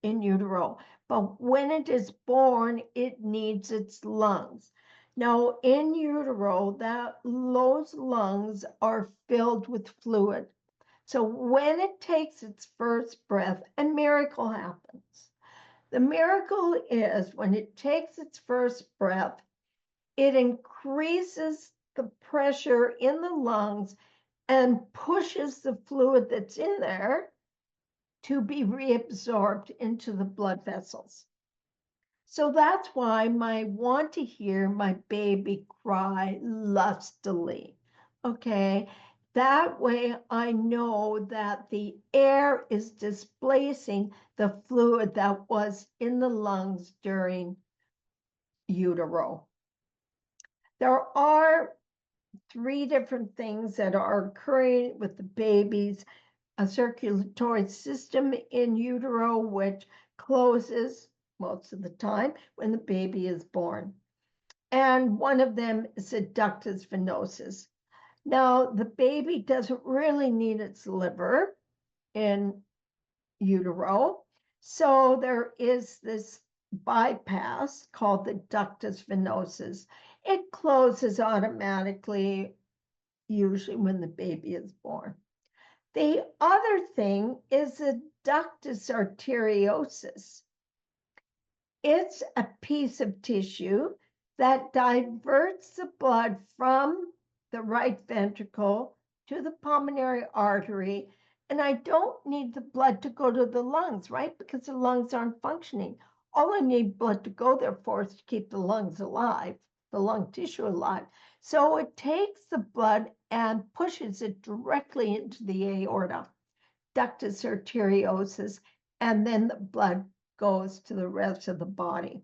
S1: in utero. But when it is born, it needs its lungs. Now, in utero, those lungs are filled with fluid. So when it takes its first breath, a miracle happens. The miracle is when it takes its first breath, it increases the pressure in the lungs and pushes the fluid that's in there to be reabsorbed into the blood vessels. So that's why I want to hear my baby cry lustily. Okay. That way I know that the air is displacing the fluid that was in the lungs during utero. There are 3 different things that are occurring with the baby's circulatory system in utero, which closes most of the time when the baby is born. And one of them is a ductus venosus. Now, the baby doesn't really need its liver in utero. So there is this bypass called the ductus venosus. It closes automatically, usually when the baby is born. The other thing is the ductus arteriosus. It's a piece of tissue that diverts the blood from the right ventricle to the pulmonary artery. And I don't need the blood to go to the lungs, right? Because the lungs aren't functioning. All I need blood to go there for is to keep the lungs alive, the lung tissue alive. So it takes the blood and pushes it directly into the aorta, ductus arteriosus, and then the blood goes to the rest of the body.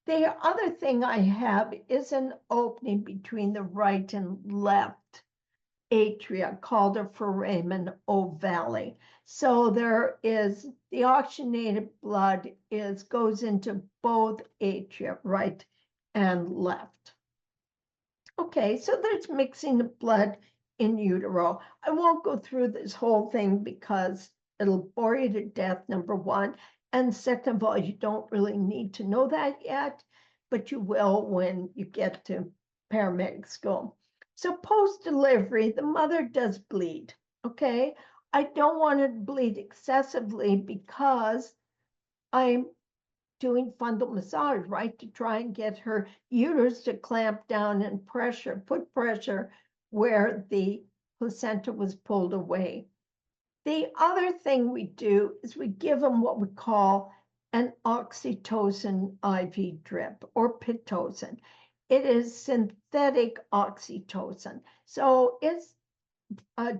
S1: The other thing I have is an opening between the right and left atria called a foramen ovale. So there is the oxygenated blood goes into both atria, right and left. Okay, so there's mixing the blood in utero. I won't go through this whole thing because it'll bore you to death, number one. And second of all, you don't really need to know that yet, but you will when you get to paramedic school. So post-delivery, the mother does bleed, okay? I don't want her to bleed excessively because I'm doing fundal massage, right, to try and get her uterus to clamp down and put pressure where the placenta was pulled away. The other thing we do is we give them what we call an oxytocin IV drip or Pitocin. It is synthetic oxytocin. So its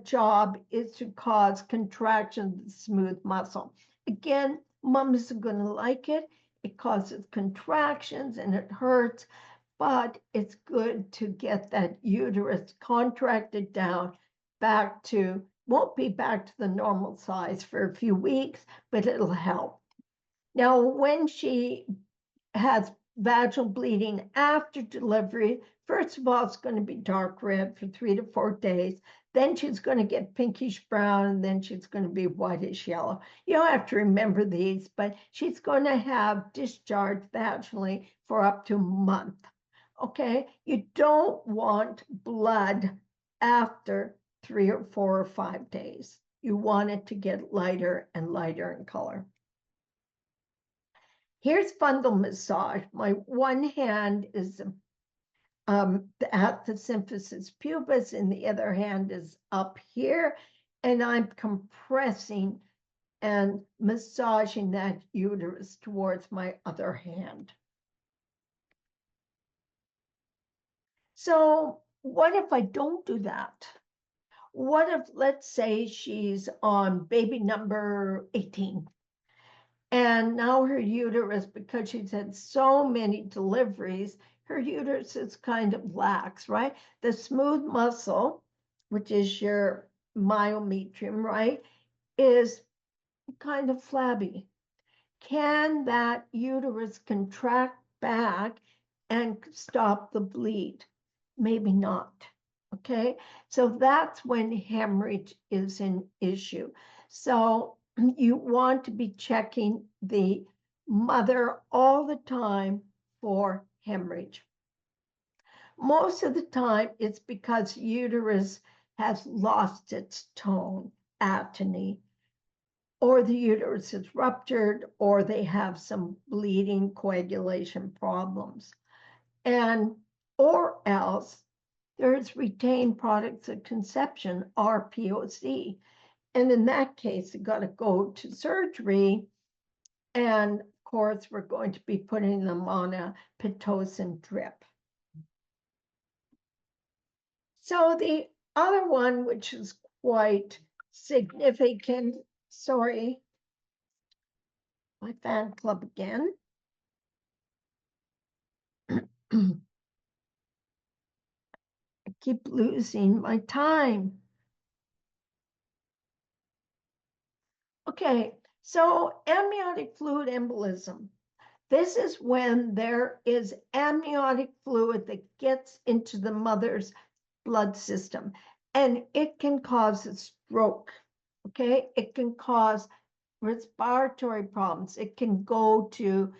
S1: job is to cause contraction of the smooth muscle. Again, mom isn't going to like it. It causes contractions and it hurts, but it's good to get that uterus contracted down back to, won't be back to the normal size for a few weeks, but it'll help. Now, when she has vaginal bleeding after delivery, first of all, it's going to be dark red for 3 to 4 days. Then she's going to get pinkish brown, and then she's going to be whitish yellow. You don't have to remember these, but she's going to have discharge vaginally for up to a month. Okay, you don't want blood after 3 or 4 or 5 days. You want it to get lighter and lighter in color. Here's fundal massage. My one hand is at the symphysis pubis, and the other hand is up here, and I'm compressing and massaging that uterus towards my other hand. So what if I don't do that? What if, let's say she's on baby number 18, and now her uterus, because she's had so many deliveries, her uterus is kind of lax, right? The smooth muscle, which is your myometrium, right, is kind of flabby. Can that uterus contract back and stop the bleed? Maybe not. Okay, so that's when hemorrhage is an issue. So you want to be checking the mother all the time for hemorrhage. Most of the time, it's because uterus has lost its tone, atony, or the uterus is ruptured, or they have some bleeding coagulation problems. And or else there's retained products of conception, RPOC. And in that case, you got to go to surgery. And of course, we're going to be putting them on a Pitocin drip. So the other one, which is quite significant, sorry, my fan club again. I keep losing my time. Okay, so amniotic fluid embolism. This is when there is amniotic fluid that gets into the mother's blood system, and it can cause a stroke. Okay, it can cause respiratory problems. It can go to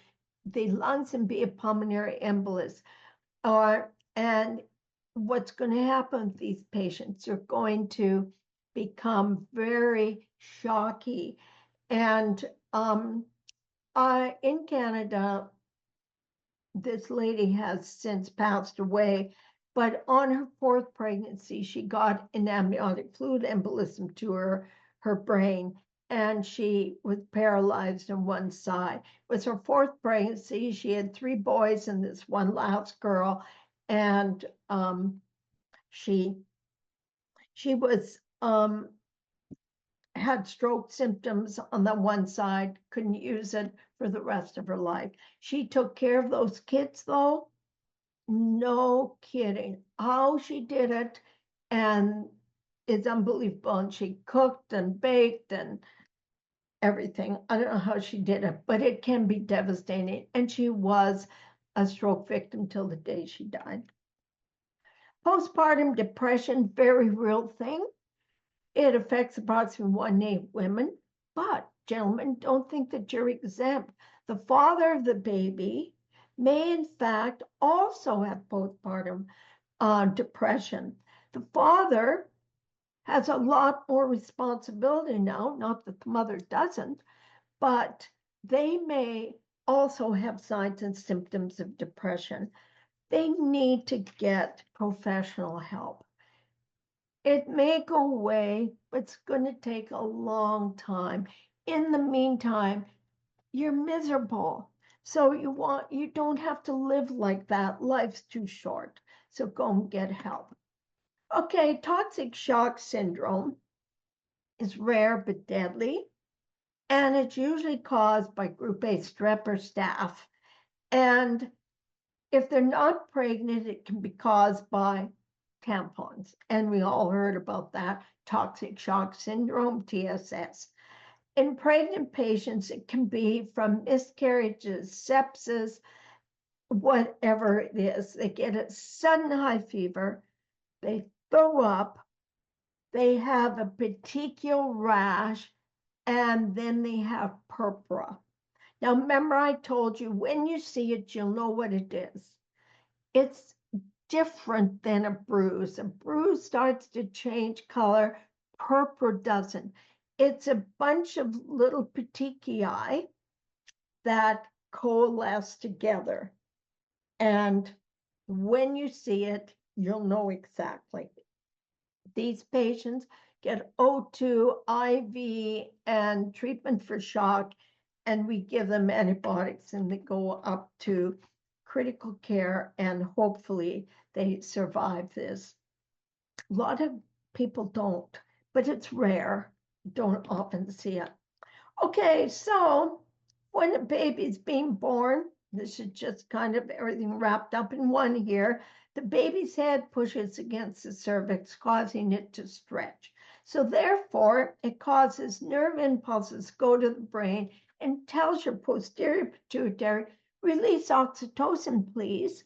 S1: the lungs and be a pulmonary embolus. And what's going to happen with these patients? They're going to become very shocky. And in Canada, this lady has since passed away, but on her fourth pregnancy, she got an amniotic fluid embolism to her brain, and she was paralyzed on one side. It was her fourth pregnancy. She had 3 boys and this one last girl, and she was had stroke symptoms on the one side, couldn't use it for the rest of her life. She took care of those kids, though. No kidding. How she did it, and it's unbelievable. And she cooked and baked and everything. I don't know how she did it, but it can be devastating. And she was a stroke victim till the day she died. Postpartum depression, very real thing. It affects approximately 1 in 8 women, but gentlemen, don't think that you're exempt. The father of the baby may, in fact, also have postpartum depression. The father has a lot more responsibility now, not that the mother doesn't, but they may also have signs and symptoms of depression. They need to get professional help. It may go away, but it's going to take a long time. In the meantime, you're miserable. So you don't have to live like that. Life's too short. So go and get help. Okay, toxic shock syndrome is rare but deadly, and it's usually caused by group A strep or staph. And if they're not pregnant, it can be caused by tampons. And we all heard about that toxic shock syndrome, TSS. In pregnant patients, it can be from miscarriages, sepsis, whatever it is. They get a sudden high fever, they throw up, they have a petechial rash, and then they have purpura. Now, remember, I told you when you see it, you'll know what it is. It's different than a bruise. A bruise starts to change color, purpura doesn't. It's a bunch of little petechiae that coalesce together. And when you see it, you'll know exactly. These patients get O2, IV, and treatment for shock, and we give them antibiotics, and they go up to critical care, and hopefully they survive this. A lot of people don't, but it's rare. Don't often see it. Okay, so when a baby's being born, this is just kind of everything wrapped up in one here. The baby's head pushes against the cervix, causing it to stretch. So therefore, it causes nerve impulses go to the brain and tells your posterior pituitary, release oxytocin, please.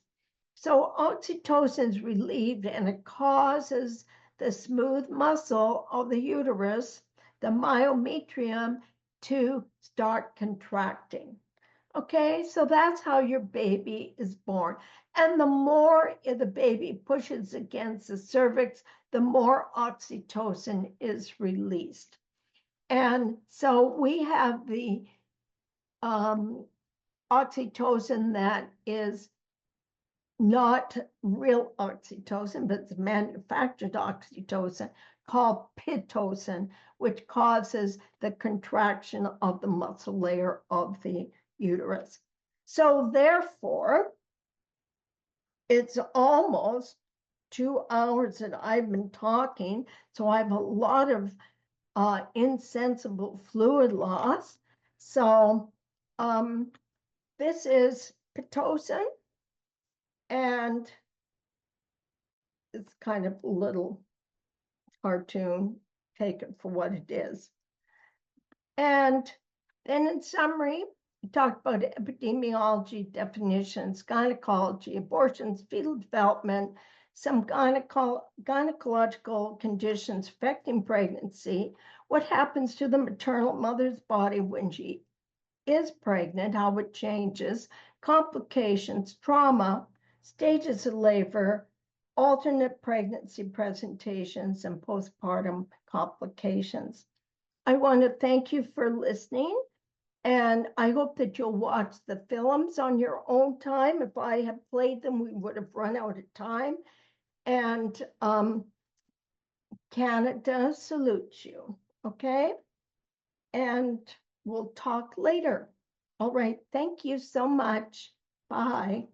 S1: So oxytocin is relieved, and it causes the smooth muscle of the uterus the myometrium to start contracting. Okay, so that's how your baby is born. And the more the baby pushes against the cervix, the more oxytocin is released. And so we have the oxytocin that is not real oxytocin, but it's manufactured oxytocin called pitocin, which causes the contraction of the muscle layer of the uterus. So therefore, it's almost 2 hours that I've been talking, so I have a lot of insensible fluid loss. So this is pitocin, and it's kind of a little cartoon, take it for what it is. And then in summary, we talked about epidemiology, definitions, gynecology, abortions, fetal development, some gynecological conditions affecting pregnancy, what happens to the maternal mother's body when she is pregnant, how it changes, complications, trauma, stages of labor, alternate pregnancy presentations, and postpartum complications. I want to thank you for listening, and I hope that you'll watch the films on your own time. If I had played them, we would have run out of time. And Canada salutes you, okay? And we'll talk later. All right, thank you so much. Bye.